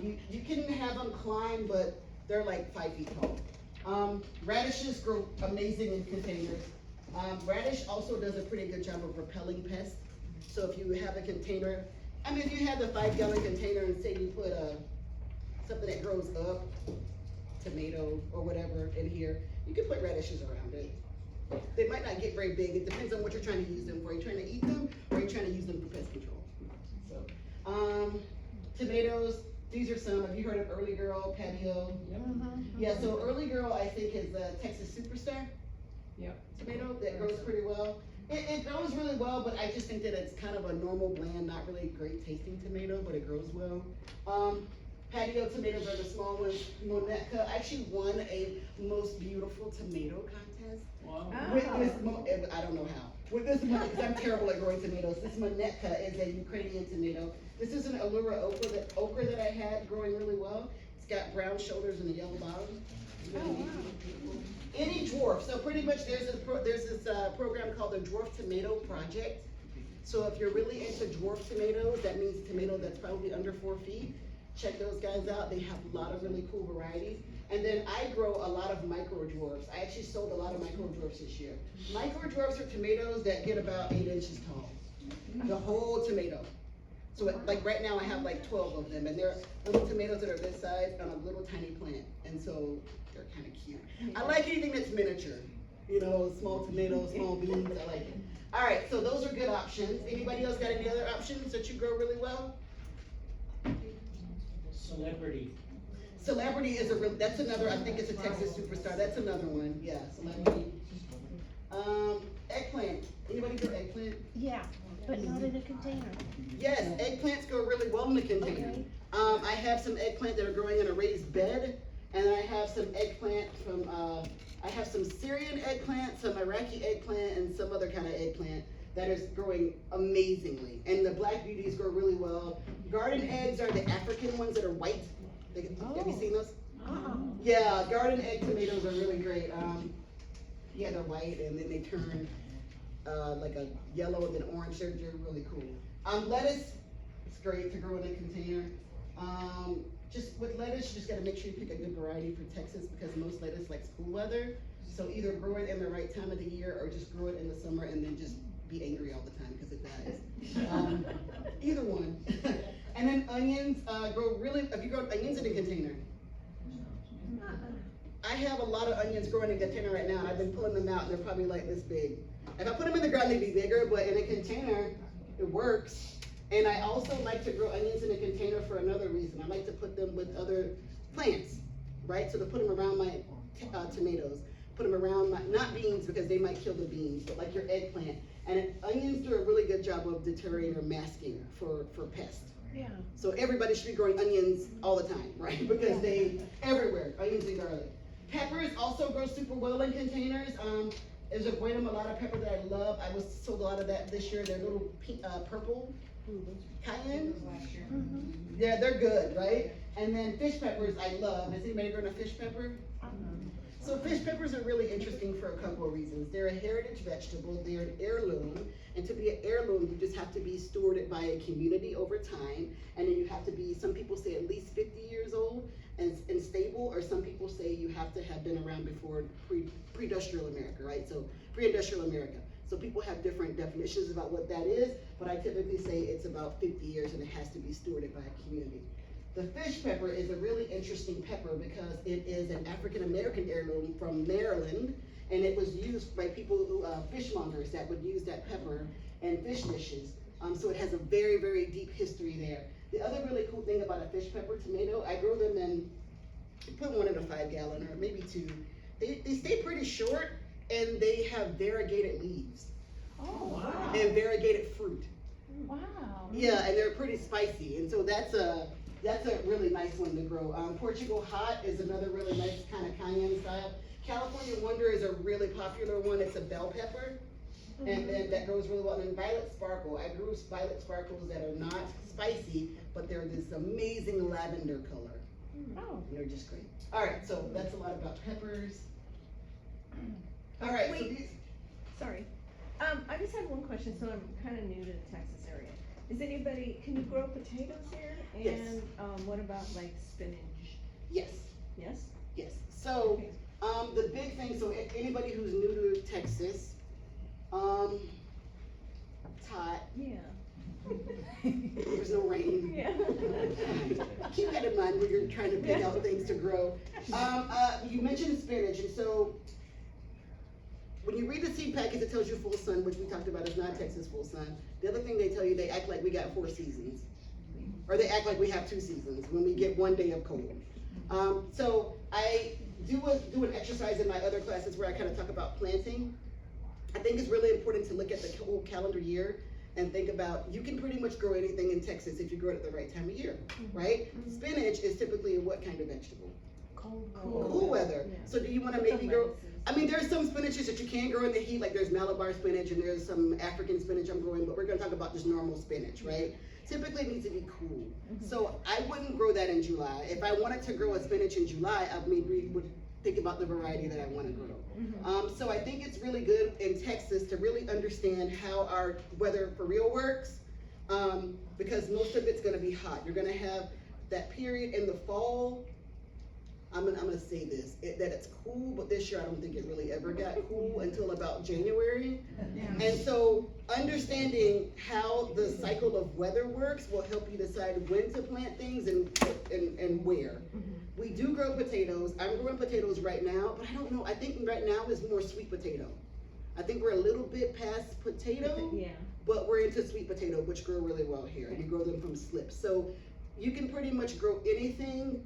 You can have them climb, but they're like 5 feet tall. Radishes grow amazing in containers. Radish also does a pretty good job of repelling pests. So if you have a container, I mean, if you have the 5-gallon container and say you put something that grows up, tomato or whatever in here, you can put radishes around it. They might not get very big. It depends on what you're trying to use them for. Are you trying to eat them or are you trying to use them for pest control? So, tomatoes, these are some. Have you heard of Early Girl, Patio? Yeah, so Early Girl I think is the Texas Superstar. Yep. Tomato that grows pretty well. It grows really well, but I just think that it's kind of a normal, bland, not really great tasting tomato, but it grows well. Patio tomatoes are the small ones. Monetka actually won a most beautiful tomato contest. Wow. With this, I don't know how. With this, because I'm terrible at growing tomatoes. This Monetka is a Ukrainian tomato. This is an Allura okra that I had growing really well. It's got brown shoulders and a yellow bottom. It's really neat. Any dwarf, so pretty much there's this program called the Dwarf Tomato Project. So if you're really into dwarf tomatoes, that means a tomato that's probably under 4 feet. Check those guys out. They have a lot of really cool varieties. And then I grow a lot of micro dwarfs. I actually sold a lot of micro dwarfs this year. Micro dwarfs are tomatoes that get about 8 inches tall. The whole tomato. So like right now I have like 12 of them, and they're little tomatoes that are this size on a little tiny plant. And so they're kind of cute. I like anything that's miniature. You know, small tomatoes, small beans, I like it. All right, so those are good options. Anybody else got any other options that you grow really well? Celebrity. Celebrity is that's another, I think it's a Texas Superstar. That's another one, yeah, Celebrity. Eggplant. Anybody grow eggplant? Yeah, but not in a container. Yes, eggplants go really well in the container. Okay. I have some eggplant that are growing in a raised bed, and then I have some eggplant from, I have some Syrian eggplant, some Iraqi eggplant, and some other kind of eggplant that is growing amazingly. And the black beauties grow really well. Garden eggs are the African ones that are white. Have you seen those? Yeah, garden egg tomatoes are really great. Yeah, they're white and then they turn like a yellow and then orange. They're really cool. Lettuce, it's great to grow in a container. Just with lettuce, you just gotta make sure you pick a good variety for Texas because most lettuce likes cool weather. So either grow it in the right time of the year or just grow it in the summer and then just be angry all the time because it dies. Either one. And then onions grow really, have you grown onions in a container? I have a lot of onions growing in a container right now and I've been pulling them out and they're probably like this big. If I put them in the ground, they'd be bigger, but in a container, it works. And I also like to grow onions in a container for another reason. I like to put them with other plants, right? So to put them around my tomatoes, put them around my, not beans because they might kill the beans, but like your eggplant. And onions do a really good job of deterring or masking for pests. Yeah. So everybody should be growing onions all the time, right? Because they, everywhere, onions and garlic. Peppers also grow super well in containers. There's a Guatemala pepper that I love. I sold a lot of that this year. They're little pink, purple cayenne. Yeah, they're good, right? And then fish peppers I love. Has anybody grown a fish pepper? So fish peppers are really interesting for a couple of reasons. They're a heritage vegetable, they're an heirloom, and to be an heirloom, you just have to be stewarded by a community over time, and then you have to be, some people say at least 50 years old and stable, or some people say you have to have been around before pre-industrial America, right? So pre-industrial America. So people have different definitions about what that is, but I typically say it's about 50 years and it has to be stewarded by a community. The fish pepper is a really interesting pepper because it is an African-American heirloom from Maryland, and it was used by people who, fishmongers that would use that pepper in fish dishes. So it has a very, very deep history there. The other really cool thing about a fish pepper tomato, I grow them in, put one in a 5-gallon or maybe 2. They stay pretty short and they have variegated leaves. Oh, wow. And variegated fruit. Wow. Yeah, and they're pretty spicy, and so that's a really nice one to grow. Portugal Hot is another really nice kind of cayenne style. California Wonder is a really popular one. It's a bell pepper, and then that grows really well. And then Violet Sparkle. I grew Violet Sparkles that are not spicy, but they're this amazing lavender color. Oh. They're just great. All right, so that's a lot about peppers. Alright, so Wait. these, Sorry. I just had one question, so I'm kinda new to the Texas area. Can you grow potatoes here? Yes. And, what about like spinach? yes, Yes? yes. So, Okay. the big thing, so anybody who's new to Texas, Todd, Yeah. there's no rain. Yeah. Keep that in mind when you're trying to pick out things to grow. You mentioned spinach, and so when you read the seed package, it tells you full sun, which we talked about is not Texas full sun. The other thing they tell you, they act like we got 4 seasons. Or they act like we have 2 seasons when we get 1 day of cold. So I do an exercise in my other classes where I kind of talk about planting. I think it's really important to look at the whole calendar year and think about, you can pretty much grow anything in Texas if you grow it at the right time of year, right? Spinach is typically what kind of vegetable? Cool weather. Yeah. So do you wanna maybe grow, I mean, there's some spinaches that you can grow in the heat, like there's Malabar spinach and there's some African spinach I'm growing, but we're gonna talk about just normal spinach, right? Typically it needs to be cool. So I wouldn't grow that in July. If I wanted to grow a spinach in July, I maybe would think about the variety that I wanna grow. So I think it's really good in Texas to really understand how our weather for real works, because most of it's gonna be hot. You're gonna have that period in the fall. I'm gonna say this, that it's cool, but this year I don't think it really ever got cool until about January. And so understanding how the cycle of weather works will help you decide when to plant things and where. We do grow potatoes. I'm growing potatoes right now, but I don't know, I think right now is more sweet potato. I think we're a little bit past potato, Yeah. but we're into sweet potato, which grow really well here. You grow them from slips. So you can pretty much grow anything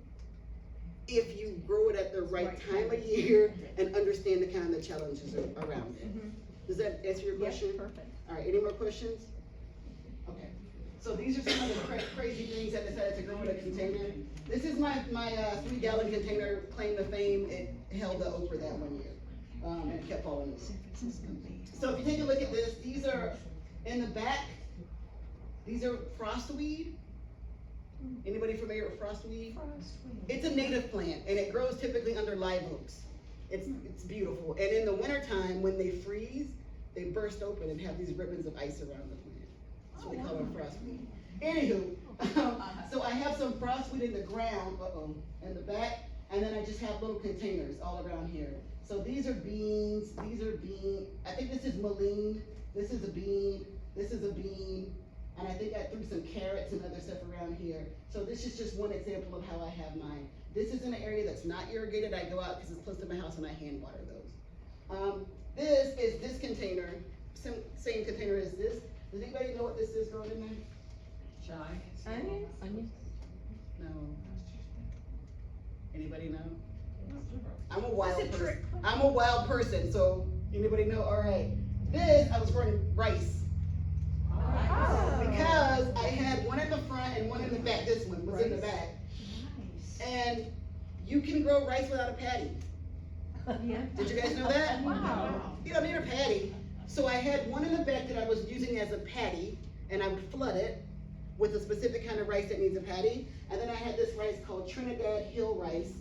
if you grow it at the right time of year and understand the kind of challenges around it. Does that answer your question? Yeah, perfect. All right, any more questions? Okay, so these are some of the crazy things I decided to grow in a container. This is my 3-gallon container, claim to fame. It held the Oprah that 1 year, and it kept falling over. So if you take a look at this, these are in the back. These are frostweed. Anybody familiar with frostweed? It's a native plant, and it grows typically under live oaks. It's beautiful, and in the wintertime, when they freeze, they burst open and have these ribbons of ice around the plant. That's what we call them frostweed. Anywho, so I have some frostweed in the ground, in the back, and then I just have little containers all around here. So these are beans, I think this is mullein, this is a bean, this is a bean, and I think I threw some carrots and other stuff around here. So this is just one example of how I have mine. This is in an area that's not irrigated. I go out because it's close to my house and I hand water those. This is this container, same container as this. Does anybody know what this is growing in there? Onions? No. Anybody know? I'm a wild person. I'm a wild person, so anybody know? All right. This, I was growing rice. Because I had one in the front and one in the back. This one was in the back. And you can grow rice without a patty. Yeah. Did you guys know that? Wow. You don't need a patty. So I had one in the back that I was using as a patty, and I would flood it with a specific kind of rice that needs a patty. And then I had this rice called Trinidad Hill rice,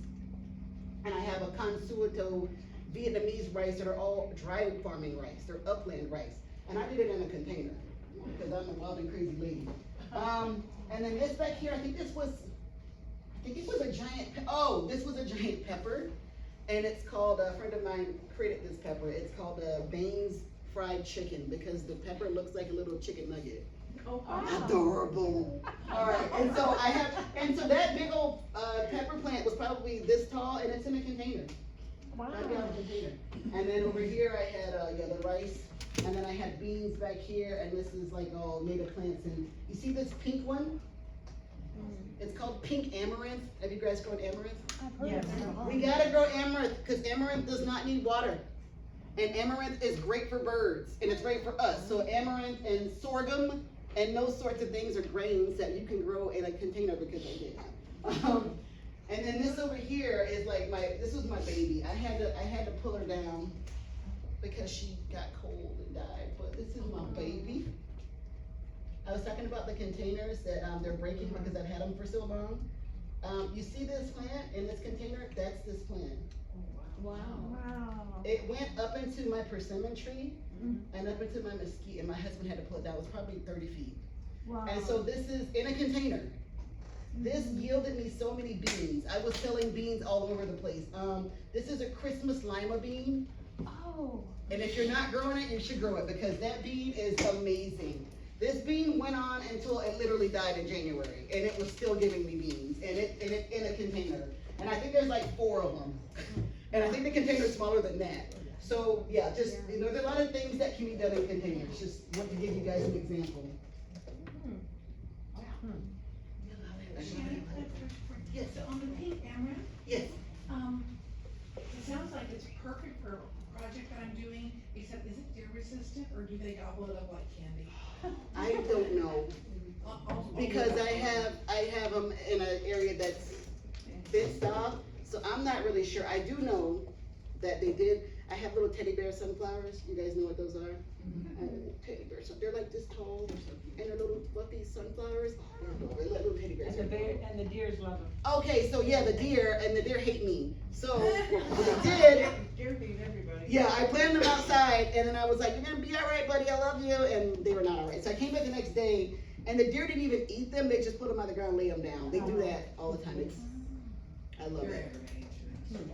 and I have a Consueto Vietnamese rice that are all dry farming rice. They're upland rice. And I did it in a container because I'm a wild and crazy lady. And then this back here, I think it was a giant, this was a giant pepper. And it's called, a friend of mine created this pepper. It's called Baines fried chicken because the pepper looks like a little chicken nugget. Oh, wow. Adorable. All right, and so that big old pepper plant was probably this tall, and it's in a container. Wow. 5-gallon container. And then over here I had the rice, and then I had beans back here, and this is like all native plants. And you see this pink one? It's called pink amaranth. Have you guys grown amaranth? I've heard of that. We gotta grow amaranth because amaranth does not need water. And amaranth is great for birds, and it's great for us. So amaranth and sorghum and those sorts of things are grains that you can grow in a container because I did. And then this over here is like this was my baby. I had to pull her down because she got cold and died. But this is my baby. I was talking about the containers that they're breaking because I've had them for so long. You see this plant in this container? That's this plant. Wow. Wow. It went up into my persimmon tree and up into my mesquite, and my husband had to pull it down. It was probably 30 feet. Wow. And so this is in a container. This yielded me so many beans. I was selling beans all over the place. This is a Christmas lima bean. Oh. And if you're not growing it, you should grow it because that bean is amazing. This bean went on until it literally died in January, and it was still giving me beans, and it in a container. And I think there's like 4 of them. And I think the container's smaller than that. So yeah, just, you know, there's a lot of things that can be done in containers. Just want to give you guys an example. Shannon, I have a question for you. Yes. So on the pink amaranth, Yes. it sounds like it's perfect for a project that I'm doing, except is it deer resistant, or do they gobble it up like candy? I don't know. Because I have them in an area that's fenced off, so I'm not really sure. I do know that they did, I have little teddy bear sunflowers, you guys know what those are? Teddy bears, they're like this tall, and they're little fluffy sunflowers, they're like little teddy bears. And the deers love them. Okay, so yeah, the deer hate me, so what they did, Deer feed everybody. yeah, I planted them outside, and then I was like, you're gonna be all right, buddy, I love you, and they were not all right. So I came back the next day, and the deer didn't even eat them, they just put them on the ground, lay them down. They do that all the time. I love They're it. aggravating.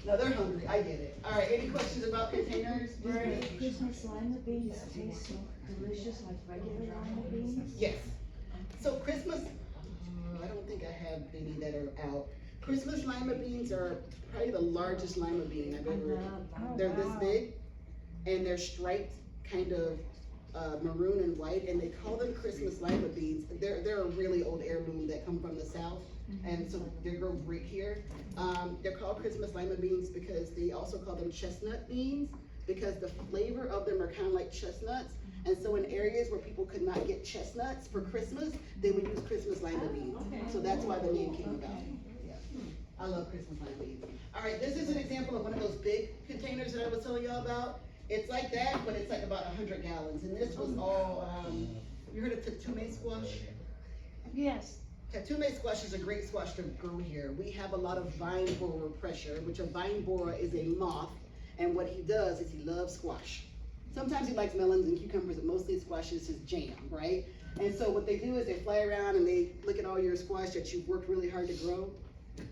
No, they're hungry, I get it. All right, any questions about containers? Christmas lima beans taste so delicious like regular lima beans. Yes. So Christmas, I don't think I have any that are out. Christmas lima beans are probably the largest lima bean I've ever, they're this big, and they're striped kind of maroon and white, and they call them Christmas lima beans. They're a really old heirloom that come from the South, and so they grow great here. They're called Christmas lima beans because they also call them chestnut beans, because the flavor of them are kind of like chestnuts. And so in areas where people could not get chestnuts for Christmas, they would use Christmas lima beans. So that's why the name came about. Yeah. I love Christmas lima beans. All right, this is an example of one of those big containers that I was telling y'all about. It's like that, but it's like about 100 gallons. And this was all, you heard of tatume squash? Yes. Tatume squash is a great squash to grow here. We have a lot of vine borer pressure, which a vine borer is a moth, and what he does is he loves squash. Sometimes he likes melons and cucumbers, but mostly squash is his jam, right? And so what they do is they fly around and they look at all your squash that you've worked really hard to grow,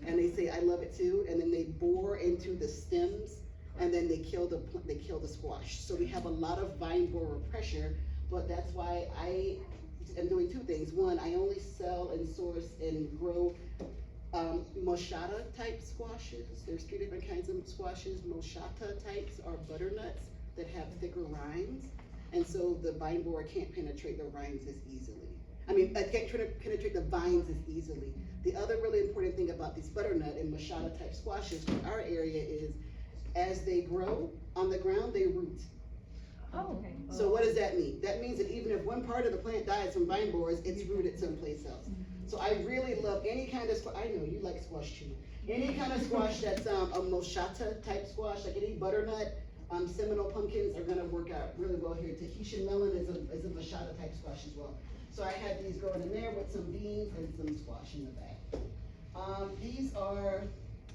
and they say, I love it too, and then they bore into the stems, and then they kill the squash. So we have a lot of vine borer pressure, but that's why I am doing 2 things. One, I only sell and source and grow moschata type squashes. There's 3 different kinds of squashes. Moschata types are butternuts that have thicker rinds, and so the vine borer can't penetrate the rinds as easily. I mean, can't penetrate the vines as easily. The other really important thing about these butternut and moschata type squashes in our area is, as they grow on the ground, they root. Oh, okay. So what does that mean? That means that even if one part of the plant dies from vine borers, it's rooted someplace else. So I really love any kind of squash. I know you like squash too. Any kind of squash that's a moschata type squash, like any butternut, Seminole pumpkins are gonna work out really well here. Tahitian melon is a moschata type squash as well. So I had these growing in there with some beans and some squash in the back. These are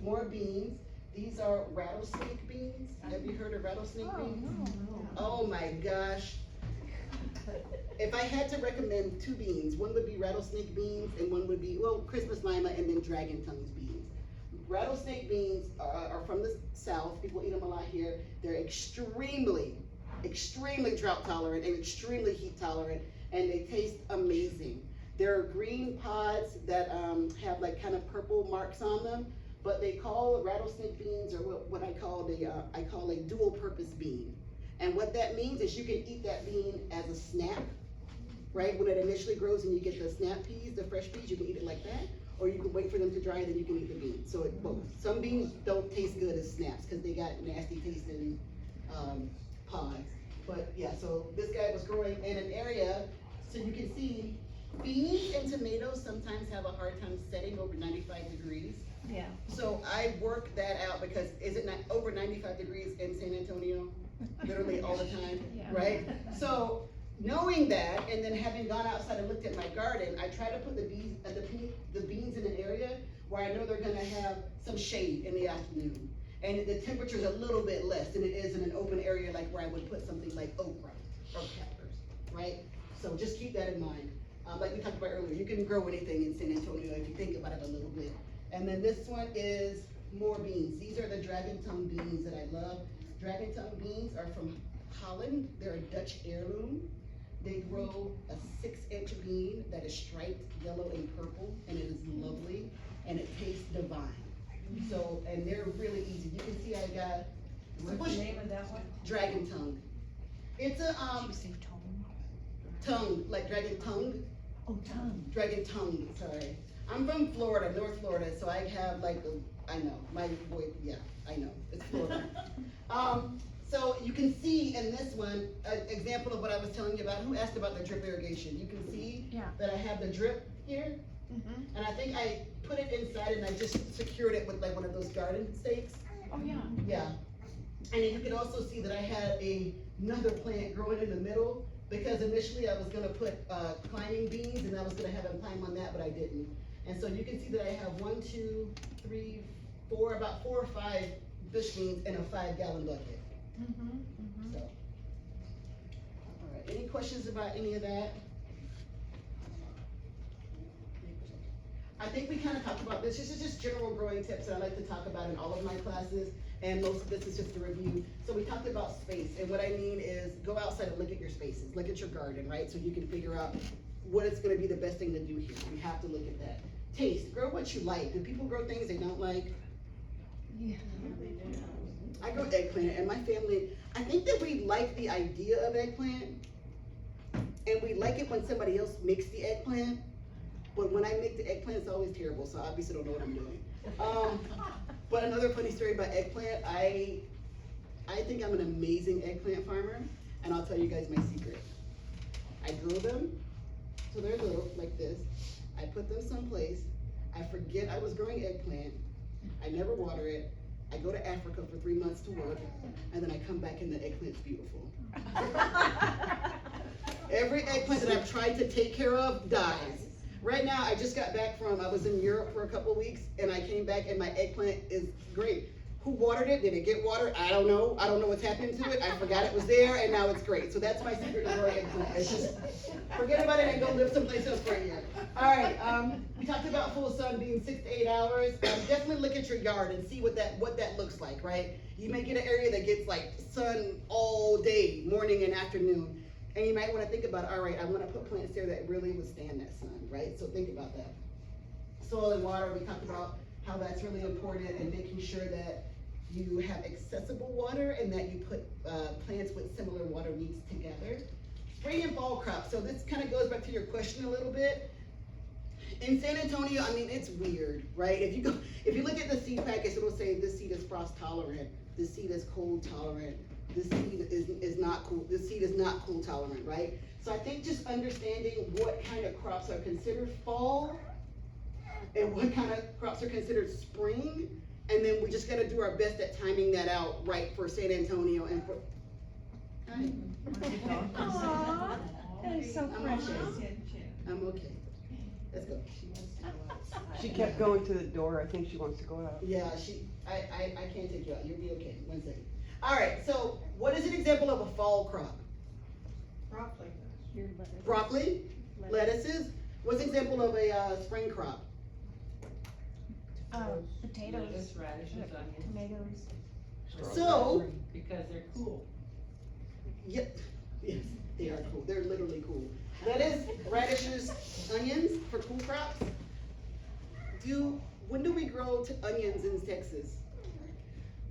more beans. These are rattlesnake beans. Have you heard of rattlesnake beans? No. Oh my gosh. If I had to recommend 2 beans, one would be rattlesnake beans and one would be, well, Christmas lima and then dragon tongues beans. Rattlesnake beans are from the South. People eat them a lot here. They're extremely drought tolerant and extremely heat tolerant, and they taste amazing. They're green pods that have like kind of purple marks on them, but they call rattlesnake beans, or what I call a dual purpose bean. And what that means is you can eat that bean as a snap, right? When it initially grows and you get the snap peas, the fresh peas, you can eat it like that, or you can wait for them to dry and then you can eat the beans. So it both. Some beans don't taste good as snaps because they got nasty tasting pods. But yeah, so this guy was growing in an area, so you can see beans and tomatoes sometimes have a hard time setting over 95 degrees. Yeah. So I work that out because is it not over 95 degrees in San Antonio? Literally all the time, Yeah. right? So knowing that, and then having gone outside and looked at my garden, I try to put the beans in an area where I know they're gonna have some shade in the afternoon. and the temperature's a little bit less than it is in an open area like where I would put something like okra or peppers, right? So just keep that in mind. Like we talked about earlier, you can grow anything in San Antonio if you think about it a little bit. And then this one is more beans. These are the dragon tongue beans that I love. Dragon tongue beans are from Holland. They're a Dutch heirloom. They grow a 6-inch bean that is striped yellow and purple, and it is lovely, and it tastes divine. So, and they're really easy. You can see I got, What's the name of that one? dragon tongue. It's a, tongue, like dragon tongue. Oh, tongue. Dragon tongue, sorry. I'm from Florida, North Florida, so I have like, I know, my boy, yeah, I know, it's Florida. So you can see in this one, an example of what I was telling you about. Who asked about the drip irrigation? You can see that I have the drip here. And I think I put it inside and I just secured it with like one of those garden stakes. Oh, yeah. Yeah. And then you can also see that I had another plant growing in the middle, because initially I was gonna put climbing beans and I was gonna have them climb on that, but I didn't. And so you can see that I have 1, 2, 3, 4, about 4 or 5 bush beans in a 5-gallon bucket. So, all right, any questions about any of that? I think we kind of talked about this. This is just general growing tips that I like to talk about in all of my classes, and most of this is just a review. So we talked about space, and what I mean is go outside and look at your spaces, look at your garden, right? So you can figure out what is gonna be the best thing to do here. We have to look at that. Taste, grow what you like. Do people grow things they don't like? Yeah. I grow eggplant, and my family, I think that we like the idea of eggplant, and we like it when somebody else makes the eggplant, but when I make the eggplant, it's always terrible, so I obviously don't know what I'm doing. But another funny story about eggplant, I think I'm an amazing eggplant farmer, and I'll tell you guys my secret. I grow them, so they're little, like this. I put them someplace, I forget I was growing eggplant, I never water it, I go to Africa for 3 months to work, and then I come back and the eggplant's beautiful. Every eggplant that I've tried to take care of dies. Right now, I just got back I was in Europe for a couple of weeks, and I came back and my eggplant is great. Who watered it? Did it get watered? I don't know. I don't know what's happened to it. I forgot it was there, and now it's great. So that's my secret to growing eggplant. It's just forget about it and go live someplace else for a year. All right, we talked about full sun being 6 to 8 hours. Definitely look at your yard and see what that looks like, right? You may get an area that gets like sun all day, morning and afternoon. And you might want to think about, all right, I want to put plants there that really withstand that sun, right? So think about that. Soil and water, we talked about how that's really important, and making sure that you have accessible water and that you put plants with similar water needs together. Spring and fall crops. So this kind of goes back to your question a little bit. In San Antonio, I mean, it's weird, right? If you look at the seed package, it'll say this seed is frost tolerant, this seed is cold tolerant, this seed is not cool, this seed is not cool tolerant, right? So I think just understanding what kind of crops are considered fall and what kind of crops are considered spring, and then we just gotta do our best at timing that out right for San Antonio and for. Hi. Aww, that is so precious. I'm okay. Let's go. She kept going to the door. I think she wants to go out. Yeah, I can't take you out. You'll be okay. 1 second. All right, so what is an example of a fall crop? Broccoli. Broccoli, lettuces. What's an example of a spring crop? Potatoes, Lettuce, radishes, onions. tomatoes. So, Because they're cool. yep, yes, they are cool. They're literally cool. Lettuce, radishes, onions for cool crops. When do we grow onions in Texas?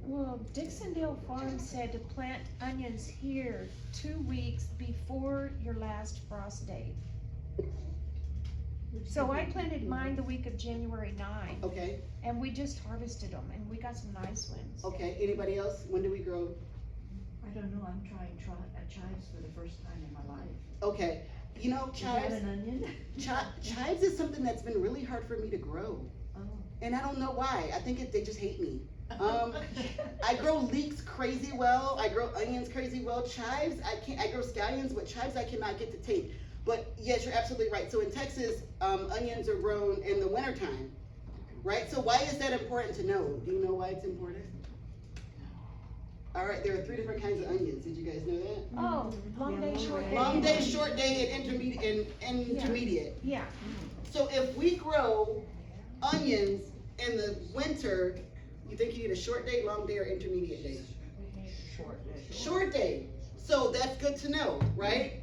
Well, Dixondale Farm said to plant onions here 2 weeks before your last frost date. So I planted mine the week of January 9, Okay, and we just harvested them, and we got some nice ones. okay. Anybody else? When do we grow? I don't know, I'm trying chives for the first time in my life. Okay, you know, Is that chives. an onion? Chives is something that's been really hard for me to grow. Oh. And I don't know why. I think they just hate me. I grow leeks crazy well. I grow onions crazy well. Chives, I grow scallions, but chives I cannot get to take. But yes, you're absolutely right. So in Texas, onions are grown in the wintertime, right? So why is that important to know? Do you know why it's important? Alright, there are 3 different kinds of onions, did you guys know that? Oh, long day, short day. Long day, short day, and intermediate. Yeah. So if we grow onions in the winter, you think you need a short day, long day, or intermediate day? Short day. So that's good to know, right?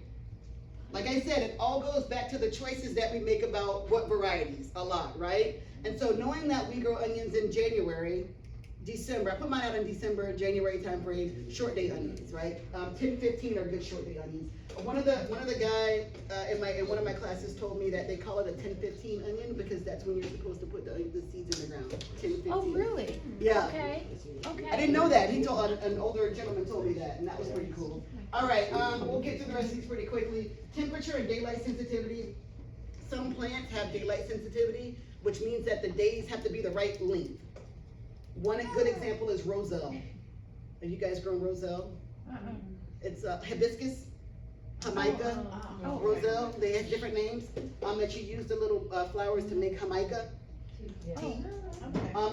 Like I said, it all goes back to the choices that we make about what varieties, a lot, right? And so knowing that we grow onions in January, December, I put mine out in December, January time frame, short day onions, right? 10, 15 are good short day onions. One of the guy in one of my classes told me that they call it a 10-15 onion because that's when you're supposed to put the seeds in the ground. 10-15. Oh, really? Yeah. Okay, okay. I didn't know that. An older gentleman told me that, and that was pretty cool. All right, we'll get through the rest of these pretty quickly. Temperature and daylight sensitivity. Some plants have daylight sensitivity, which means that the days have to be the right length. One good example is roselle. Have you guys grown roselle? It's hibiscus, jamaica, roselle. They have different names. That you use the little flowers to make jamaica tea.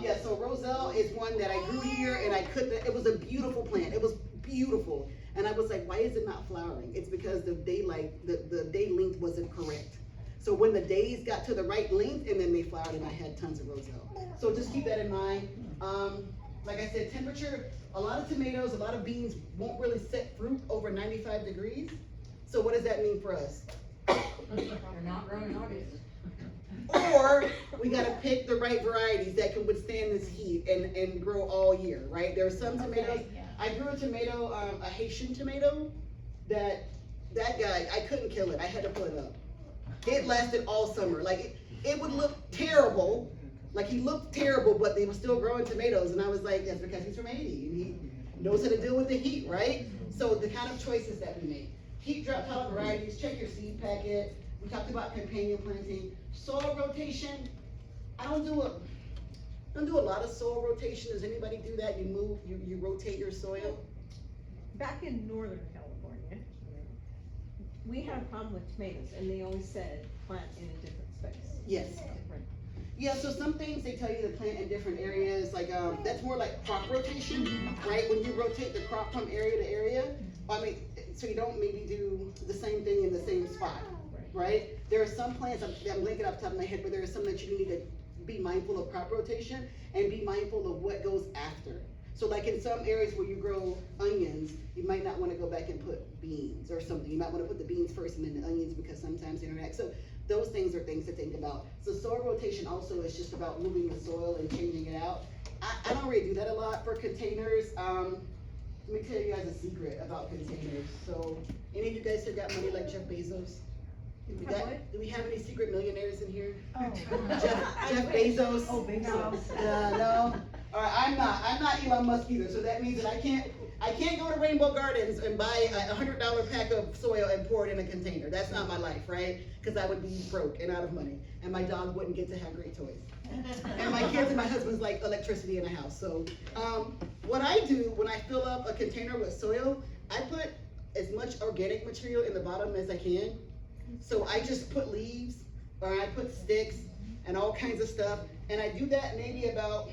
Yeah, so roselle is one that I grew here, and it was a beautiful plant. It was beautiful. And I was like, why is it not flowering? It's because the day length wasn't correct. So when the days got to the right length, and then they flowered, and I had tons of roselle. So just keep that in mind. Like I said, temperature, a lot of tomatoes, a lot of beans won't really set fruit over 95 degrees. So what does that mean for us? They're not growing August. Or we gotta pick the right varieties that can withstand this heat and grow all year, right? There are some tomatoes. I grew a tomato, a Haitian tomato, that guy, I couldn't kill it. I had to pull it up. It lasted all summer. Like, it would look terrible. Like, he looked terrible, but they were still growing tomatoes. And I was like, that's because he's from Haiti. And he knows how to deal with the heat, right? So the kind of choices that we make. Heat drop tolerant varieties, check your seed packet. We talked about companion planting. Soil rotation, I don't do a lot of soil rotation. Does anybody do that? You rotate your soil? Back in Northern California, we had a problem with tomatoes, and they always said plant in a different space. Yes. Different. Yeah, so some things they tell you to plant in different areas, like, that's more like crop rotation, right? When you rotate the crop from area to area, so you don't maybe do the same thing in the same spot, right? There are some plants, I'm linking off the top of my head, but there are some that you need to be mindful of crop rotation and be mindful of what goes after. So like in some areas where you grow onions, you might not wanna go back and put beans or something. You might wanna put the beans first and then the onions because sometimes they interact. So those things are things to think about. So soil rotation also is just about moving the soil and changing it out. I don't really do that a lot for containers. Let me tell you guys a secret about containers. So any of you guys have got money like Jeff Bezos? Do we have any secret millionaires in here? Oh. Jeff Bezos? Oh, Bezos. No. All right, I'm not Elon Musk either. So that means that I can't go to Rainbow Gardens and buy a $100 pack of soil and pour it in a container. That's not my life, right? Because I would be broke and out of money, and my dog wouldn't get to have great toys. And my kids and my husband's like electricity in the house. So what I do when I fill up a container with soil, I put as much organic material in the bottom as I can. So I just put leaves, or I put sticks and all kinds of stuff, and I do that maybe about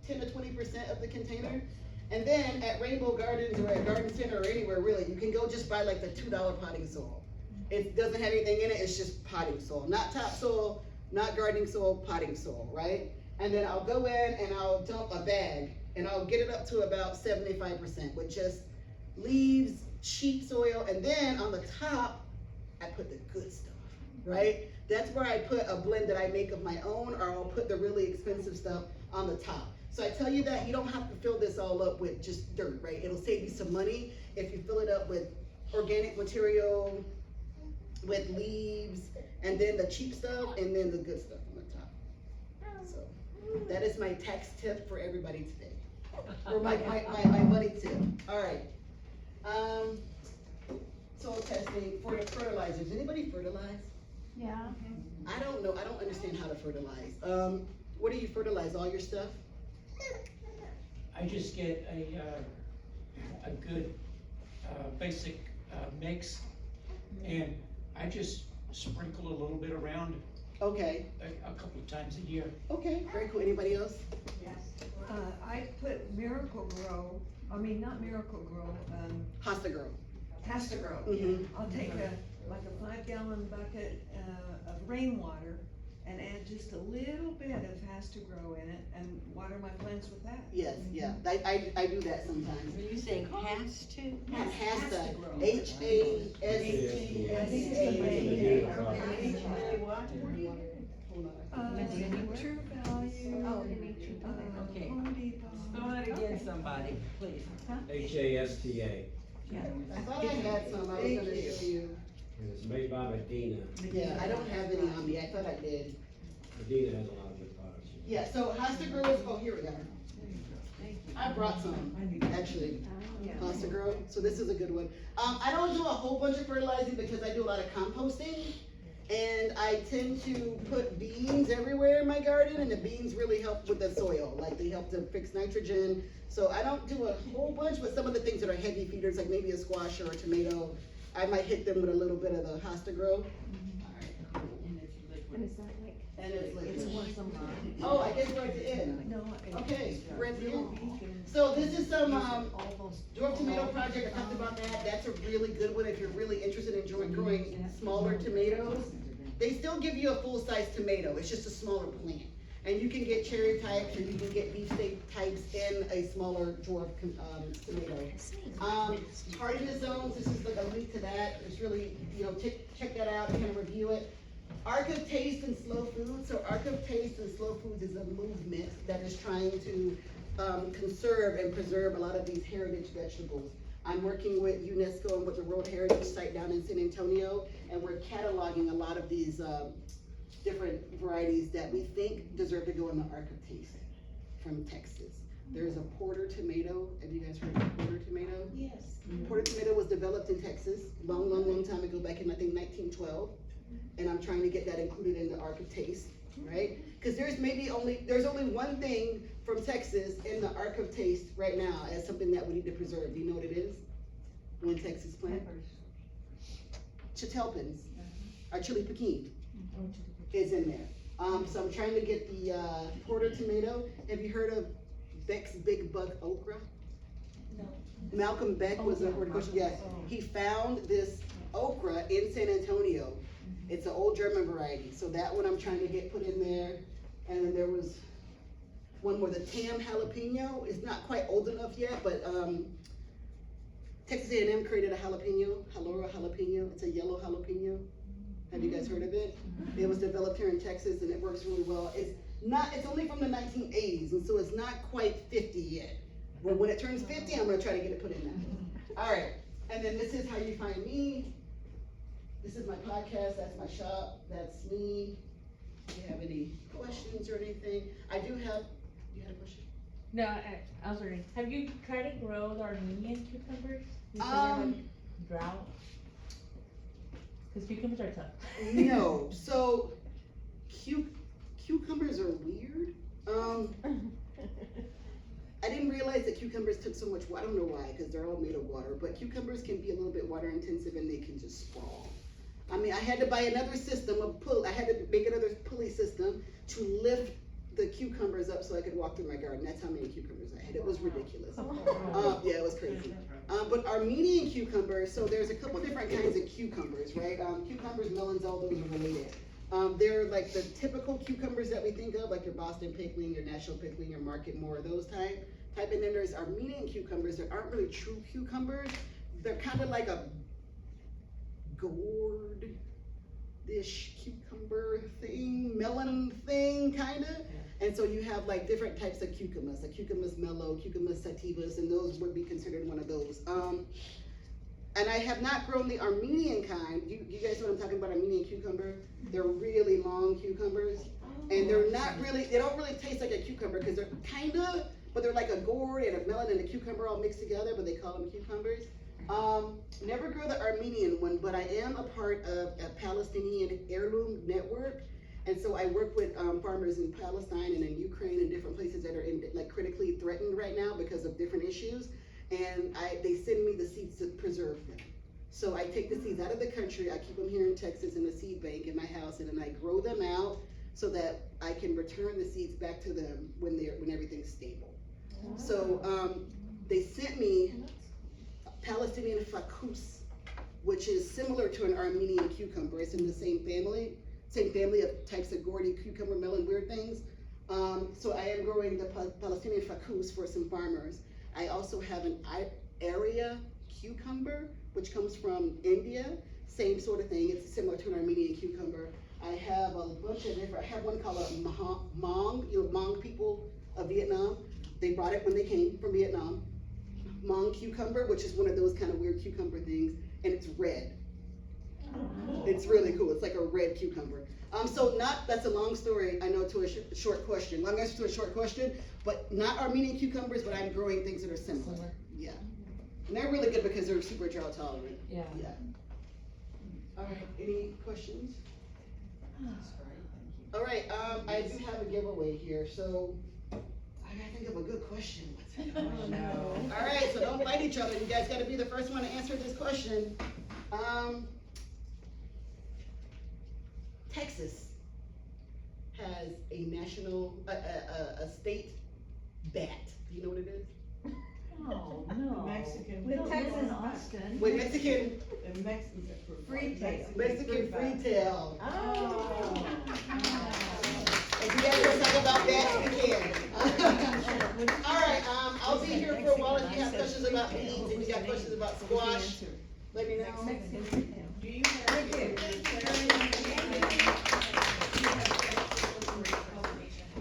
10 to 20% of the container. And then at Rainbow Gardens or at Garden Center or anywhere really, you can go just buy like the $2 potting soil. It doesn't have anything in it, it's just potting soil. Not topsoil, not gardening soil, potting soil, right? And then I'll go in and I'll dump a bag, and I'll get it up to about 75% with just leaves, sheet soil, and then on the top, I put the good stuff, right? That's where I put a blend that I make of my own, or I'll put the really expensive stuff on the top. So I tell you that you don't have to fill this all up with just dirt, right? It'll save you some money if you fill it up with organic material, with leaves, and then the cheap stuff, and then the good stuff on the top. So that is my tax tip for everybody today, or my money tip. All right. Soil testing for the fertilizers. Anybody fertilize? Yeah. I don't know. I don't understand how to fertilize. What do you fertilize? All your stuff? I just get a good basic mix, and I just sprinkle a little bit around. Okay. A couple of times a year. Okay. Very cool. Anybody else? I put Miracle Grow I mean, not Miracle Grow, Hosta Grow. Has to Grow. Mhm. I'll take like a 5-gallon bucket, of rainwater and add just a little bit of Has to Grow in it and water my plants with that. Yes, yeah, I do that sometimes. Are you saying has to? Hasta, grow. H-A-S-T-A. True Value. Oh, True Value. Okay. Home Depot. Go it again, somebody, please. H-A-S-T-A, I thought I had some, I was gonna show you. and it's made by Medina. Yeah, I don't have any on me, I thought I did. Medina has a lot of good products. Yeah, so Hosta Grow is, oh, here we go. I brought some, actually, Hosta Grow, so this is a good one. I don't do a whole bunch of fertilizing because I do a lot of composting. And I tend to put beans everywhere in my garden, and the beans really help with the soil, like they help to fix nitrogen. So I don't do a whole bunch, but some of the things that are heavy feeders, like maybe a squash or a tomato, I might hit them with a little bit of the Hosta Grow. And is that like? And it's liquid. It's once a month. Oh, I guess we're at the end. No. Okay, we're at the end. So this is some, dwarf tomato project, I talked about that, that's a really good one if you're really interested in growing smaller tomatoes. They still give you a full-size tomato, it's just a smaller plant. And you can get cherry types, or you can get beefsteak types in a smaller dwarf, tomato. Hardiness zones, this is like a link to that, it's really, check that out, kind of review it. Arc of Taste and Slow Food, so Arc of Taste and Slow Foods is a movement that is trying to conserve and preserve a lot of these heritage vegetables. I'm working with UNESCO and with the World Heritage Site down in San Antonio, and we're cataloging a lot of these different varieties that we think deserve to go in the Arc of Taste from Texas. There's a Porter tomato. Have you guys heard of Porter tomato? Yes. Porter tomato was developed in Texas long time ago, back in I think 1912. And I'm trying to get that included in the Arc of Taste, right? Because there's only one thing from Texas in the Arc of Taste right now as something that we need to preserve. Do you know what it is? One Texas plant? Chitelpins, or chili piquin is in there. So I'm trying to get the Porter tomato. Have you heard of Beck's Big Bug Okra? No. Malcolm Beck was a horticulturist, yes. He found this okra in San Antonio. It's an old German variety, so that one I'm trying to get put in there. And then there was one more, the Tam jalapeno. It's not quite old enough yet, but Texas A&M created a jalapeno, Halora jalapeno. It's a yellow jalapeno. Have you guys heard of it? It was developed here in Texas and it works really well. It's only from the 1980s, and so it's not quite 50 yet. Well, when it turns 50, I'm gonna try to get it put in there. All right, and then this is how you find me. This is my podcast, that's my shop, that's me. Do you have any questions or anything? I do have, you had a question? No, I was wondering, have you tried to grow the Armenian cucumbers? Because they're like drought? Because cucumbers are tough. No, so cucumbers are weird. I didn't realize that cucumbers took so much water. I don't know why, because they're all made of water, but cucumbers can be a little bit water intensive and they can just sprawl. I mean, I had to buy another system of I had to make another pulley system to lift the cucumbers up so I could walk through my garden. That's how many cucumbers I had. It was ridiculous. Yeah, it was crazy. But Armenian cucumbers, so there's a couple different kinds of cucumbers, right? Cucumbers, melons, all those are related. They're like the typical cucumbers that we think of, like your Boston pickling, your National pickling, your Market More, those type. And then there's Armenian cucumbers that aren't really true cucumbers. They're kind of like a gourd-ish cucumber thing, melon thing, kind of. And so you have like different types of cucumbers, like cucumbers mellow, cucumbers sativas, and those would be considered one of those. And I have not grown the Armenian kind. You guys know what I'm talking about, Armenian cucumber? They're really long cucumbers. And they're not really, they don't really taste like a cucumber because they're kind of, but they're like a gourd and a melon and a cucumber all mixed together, but they call them cucumbers. Never grow the Armenian one, but I am a part of a Palestinian heirloom network. And so I work with farmers in Palestine and in Ukraine and different places that are like critically threatened right now because of different issues. And they send me the seeds to preserve them. So I take the seeds out of the country, I keep them here in Texas in a seed bank in my house, and then I grow them out so that I can return the seeds back to them when everything's stable. So they sent me Palestinian fakus, which is similar to an Armenian cucumber. It's in the same family of types of gourdy cucumber, melon, weird things. So I am growing the Palestinian fakus for some farmers. I also have an area cucumber, which comes from India. Same sort of thing. It's similar to an Armenian cucumber. I have a bunch of different, I have one called a Hmong, Hmong people of Vietnam. They brought it when they came from Vietnam. Hmong cucumber, which is one of those kind of weird cucumber things, and it's red. It's really cool. It's like a red cucumber. That's a long story, I know, to a short question. Long answer to a short question, but not Armenian cucumbers, but I'm growing things that are similar. Yeah. And they're really good because they're super drought tolerant. Yeah. Yeah. All right, any questions? All right, I do have a giveaway here, so I gotta think of a good question. Oh, no. All right, so don't fight each other. You guys gotta be the first one to answer this question. Texas has a national, a state bat. Do you know what it is? Oh, no. Mexican. We don't live in Austin. Wait, Mexican Mexican freetail. Oh. If you guys want to talk about bats, we can. All right, I'll be here for a while if you have questions about beans, if you got questions about squash, let me know. Do you have?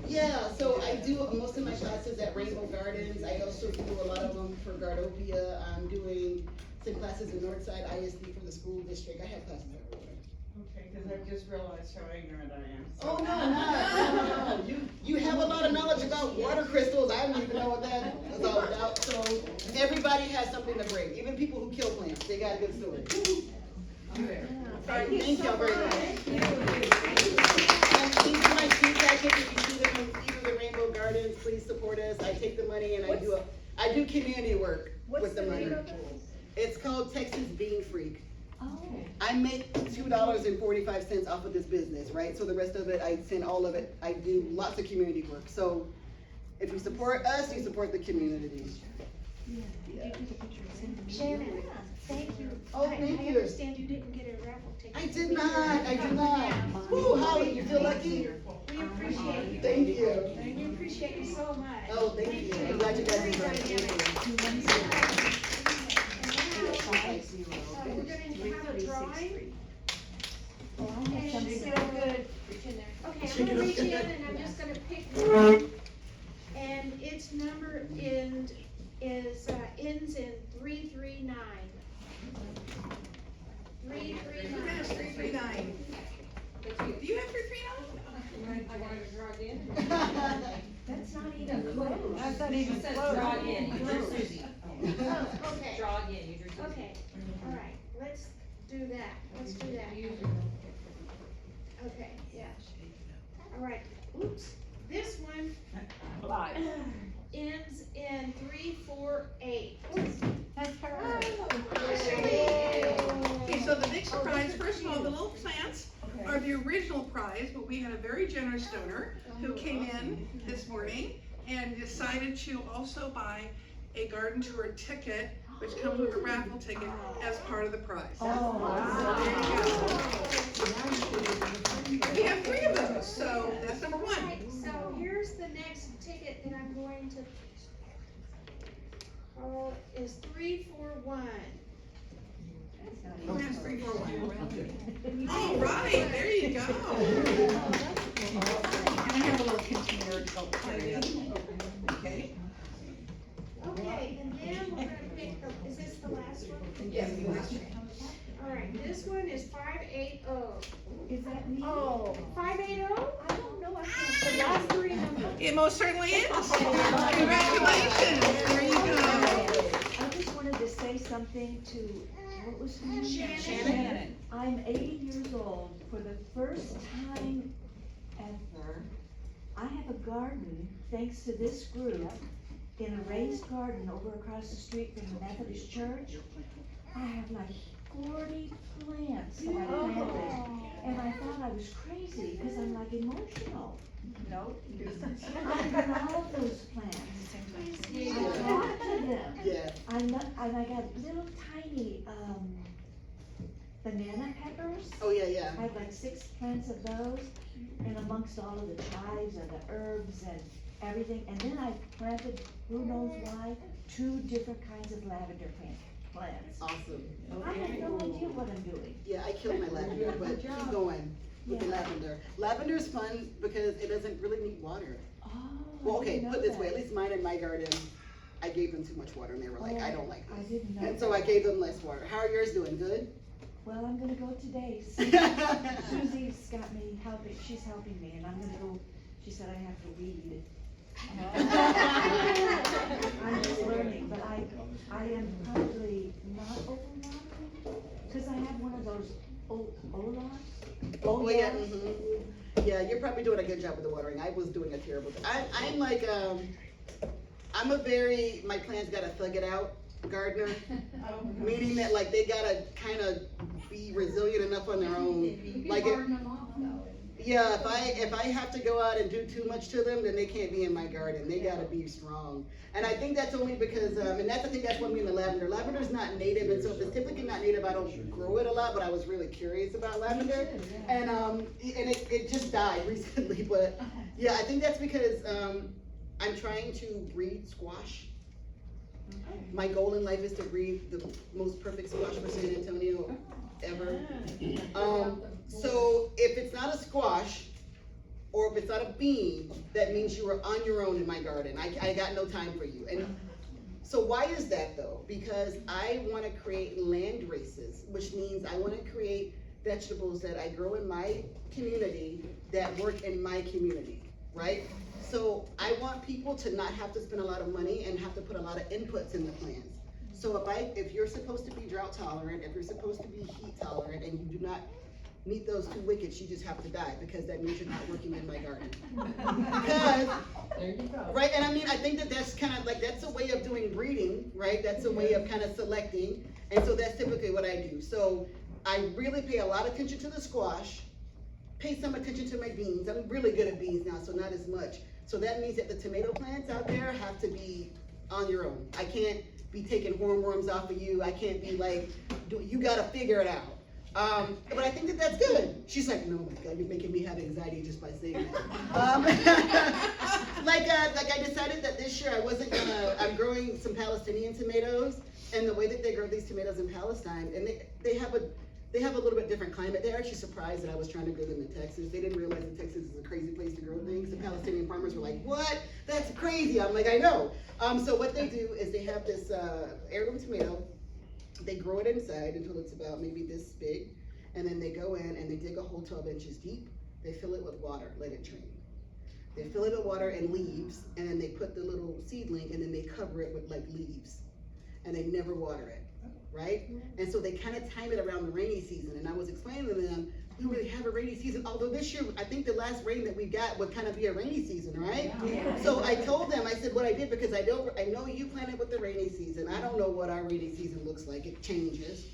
Yeah, so I do most of my classes at Rainbow Gardens. I also do a lot of them for Gardopia. I'm doing some classes in Northside ISD for the school district. I have classes everywhere. Okay, cause I've just realized how ignorant I am. Oh, no. You have a lot of knowledge about water crystals. I don't even know what that is all about. So everybody has something to bring. Even people who kill plants, they got a good story. I'm there. Thank you very much. These are my food packets. If you see them in either the Rainbow Gardens, please support us. I take the money and I do community work with the money. It's called Texasbeanfreak. Oh. I make $2.45 off of this business, right? So the rest of it, I send all of it. I do lots of community work. So if you support us, you support the community. Yeah. Shannon, thank you. Oh, thank I you. understand you didn't get a raffle ticket. I did not. Woo, Holly, you feel lucky? We appreciate you. Thank you. We appreciate you so much. Oh, thank you. I'm glad you guys enjoyed it. We're gonna have a drawing. And so, Good. okay, I'm gonna reach in and I'm just gonna pick one. And its number ends in 339. 339. Yes, 339. Do you have 339? I wanted to drag in. That's not even close. That's not even Says close. drag in, you drew Susie. Oh, okay, Drag in, you drew Susie. okay, all right, let's do that, Okay, yeah. All right, oops, this one ends in 348. That's her. Okay, so the big surprise, first of all, the little plants are the original prize, but we had a very generous donor who came in this morning and decided to also buy a garden tour ticket, which comes with a raffle ticket as part of the prize. Oh, wow. We have 3 of those, so that's number 1. Alright, so here's the next ticket that I'm going to call is 341. Who has 341? All right, there you go. And I have a little container to help carry it. Okay. Okay, and then we're gonna pick is this the last one? Yes. Alright, this one is 580. Is that me? Oh, 580? I don't know, I The can't. last 3 numbers. It most certainly is. Congratulations, there you go. I just wanted to say something to, what was her name? Shannon. I'm 80 years old. For the first time ever, I have a garden, thanks to this group, in a raised garden over across the street from the Methodist Church. I have like 40 plants that I planted, and I thought I was crazy, cause I'm like emotional. No. I love those plants. I talk to them. Yeah. And I got little tiny, banana peppers. Oh, yeah. I have like 6 plants of those, and amongst all of the chives and the herbs and everything, and then I planted, who knows why, 2 different kinds of lavender plants. Awesome. I have no idea what I'm doing. Yeah, I killed my lavender, but keep going with the Yeah. lavender. Lavender's fun because it doesn't really need water. Oh, Well, I okay, didn't put know this way, at that. least mine in my garden, I gave them too much water and they were like, I don't like I this. didn't know And so I that. gave them less water. How are yours doing? Good? Well, I'm gonna go today. Susie's got me helping, she's helping me, and I'm gonna go, she said I have to read. I'm just learning, but I am probably not overwatering, cause I have one of those Olafs. Oh, yeah, Yeah, you're probably doing a good job with the watering. I was doing a terrible job. I'm like, I'm a very, my plants gotta thug it out gardener. Meaning that like they gotta kinda be resilient enough on their own. You Like can if, harden them off though. yeah, if I have to go out and do too much to them, then they can't be in my garden. They gotta be strong. And I think that's only because, and I think that's what me and the lavender. Lavender's not native, and so if it's typically not native, I don't grow it a lot, but I was really curious about lavender. And it just died recently, but yeah, I think that's because, I'm trying to breed squash. My goal in life is to breed the most perfect squash for San Antonio ever. So if it's not a squash, or if it's not a bean, that means you are on your own in my garden. I got no time for you. And so why is that though? Because I wanna create land races, which means I wanna create vegetables that I grow in my community that work in my community, right? So I want people to not have to spend a lot of money and have to put a lot of inputs in the plants. So if you're supposed to be drought tolerant, if you're supposed to be heat tolerant, and you do not meet those 2 wickets, you just have to die, because that means you're not working in my garden. Because, There you go. right, and I mean, I think that that's kind of like, that's a way of doing breeding, right? That's a way of kind of selecting, and so that's typically what I do. So I really pay a lot of attention to the squash, pay some attention to my beans. I'm really good at beans now, so not as much. So that means that the tomato plants out there have to be on your own. I can't be taking hornworms off of you. I can't be like, you gotta figure it out. But I think that that's good. She's like, no, my God, you're making me have anxiety just by saying that. Like I decided that this year I wasn't gonna, I'm growing some Palestinian tomatoes, and the way that they grow these tomatoes in Palestine, and they have a little bit different climate. They're actually surprised that I was trying to grow them in Texas. They didn't realize that Texas is a crazy place to grow things. The Palestinian farmers were like, what? That's crazy. I'm like, I know. So what they do is they have this heirloom tomato. They grow it inside until it's about maybe this big. And then they go in and they dig a hole 12 inches deep. They fill it with water, let it drain. They fill it with water and leaves, and then they put the little seedling and then they cover it with like leaves. And they never water it. Right? And so they kind of time it around the rainy season. And I was explaining to them, we don't really have a rainy season, although this year, I think the last rain that we got would kind of be a rainy season, right? Yeah. So I told them, I said what I did, because I know you planted with the rainy season. I don't know what our rainy season looks like. It changes.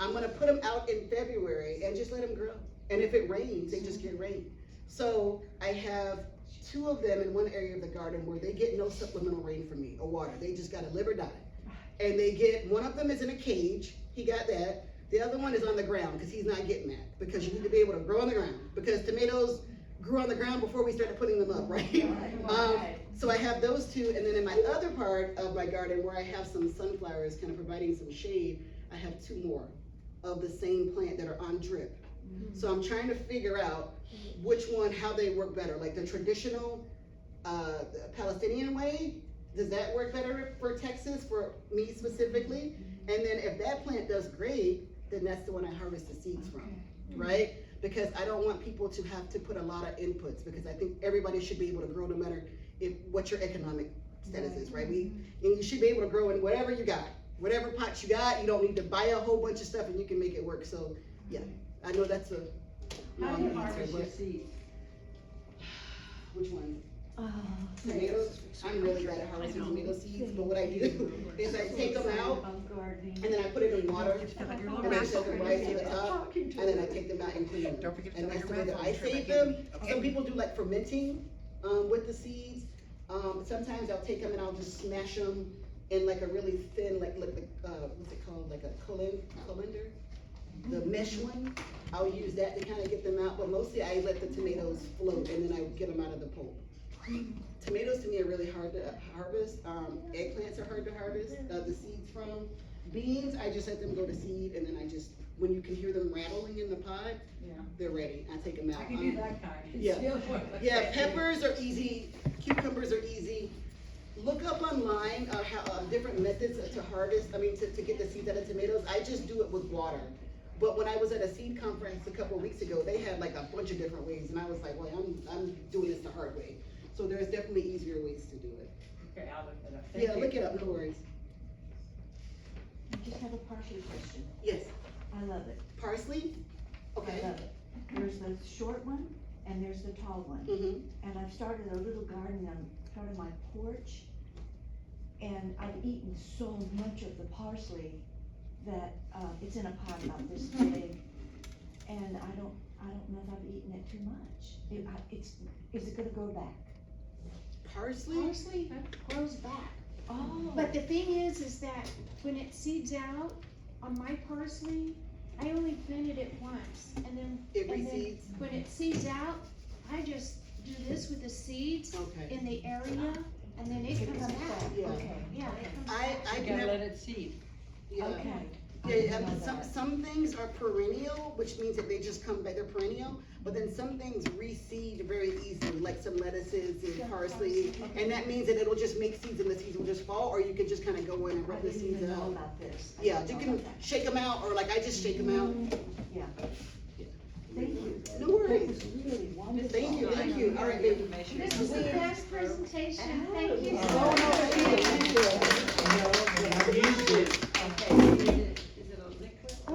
I'm gonna put them out in February and just let them grow. And if it rains, they just get rain. So I have 2 of them in one area of the garden where they get no supplemental rain from me or water. They just gotta live or die. And they get, one of them is in a cage, he got that. The other one is on the ground, because he's not getting that, because you need to be able to grow on the ground, because tomatoes grew on the ground before we started putting them up, right? So I have those 2, and then in my other part of my garden where I have some sunflowers kind of providing some shade, I have 2 more of the same plant that are on drip. So I'm trying to figure out which one, how they work better, like the traditional Palestinian way. Does that work better for Texas, for me specifically? And then if that plant does great, then that's the one I harvest the seeds from, right? Because I don't want people to have to put a lot of inputs, because I think everybody should be able to grow no matter what your economic status is, right? And you should be able to grow in whatever you got, whatever pots you got. You don't need to buy a whole bunch of stuff, and you can make it work. So yeah, I know that's a How do you long answer, harvest your but seeds? which one? tomatoes. I'm really bad at harvesting tomato seeds, but what I do is I take them out and then I put it in water and I set them right to the top and then I take them out and clean them. And that's the way that I save them. Some people do like fermenting, with the seeds. Sometimes I'll take them and I'll just smash them in like a really thin, like, what's it called, like a colander? The mesh one, I'll use that to kind of get them out, but mostly I let the tomatoes float and then I get them out of the pulp. Tomatoes to me are really hard to harvest. Eggplants are hard to harvest, the seeds from. Beans, I just let them go to seed and then I just, when you can hear them rattling in the pod, they're ready. I take them out. I can do that kind. Yeah, peppers are easy, cucumbers are easy. Look up online, how, different methods to harvest, to get the seeds out of tomatoes. I just do it with water. But when I was at a seed conference a couple of weeks ago, they had like a bunch of different ways, and I was like, well, I'm doing this the hard way. So there's definitely easier ways to do it. Okay, I'll look it up. Yeah, look it up, no worries. I just have a parsley question. Yes, I love it. parsley? Okay. I love it. There's the short one and there's the tall one. Mm-hmm. And I've started a little garden on part of my porch. And I've eaten so much of the parsley that, it's in a pot about this big. And I don't know if I've eaten it too much. Is it gonna go back? Parsley? Parsley grows back. Oh. But the thing is that when it seeds out on my parsley, I only planted it once, and then It reseeds? when it seeds out, I just do this with the seeds Okay. in the area, and then it comes back. Yeah. Okay. Yeah, it comes I back. can have, it seed. yeah. Okay. Yeah, some things are perennial, which means that they just come back, they're perennial, but then some things reseed very easily, like some lettuces and parsley. And that means that it'll just make seeds and the seeds will just fall, or you can just kind of go in and I rub the didn't seeds even know out. about this. I Yeah, didn't you know can about that. shake them out, or like I just shake them out. Yeah. Thank you. No That worries. was really wonderful. Thank you, all right, baby. This was the best presentation, thank you so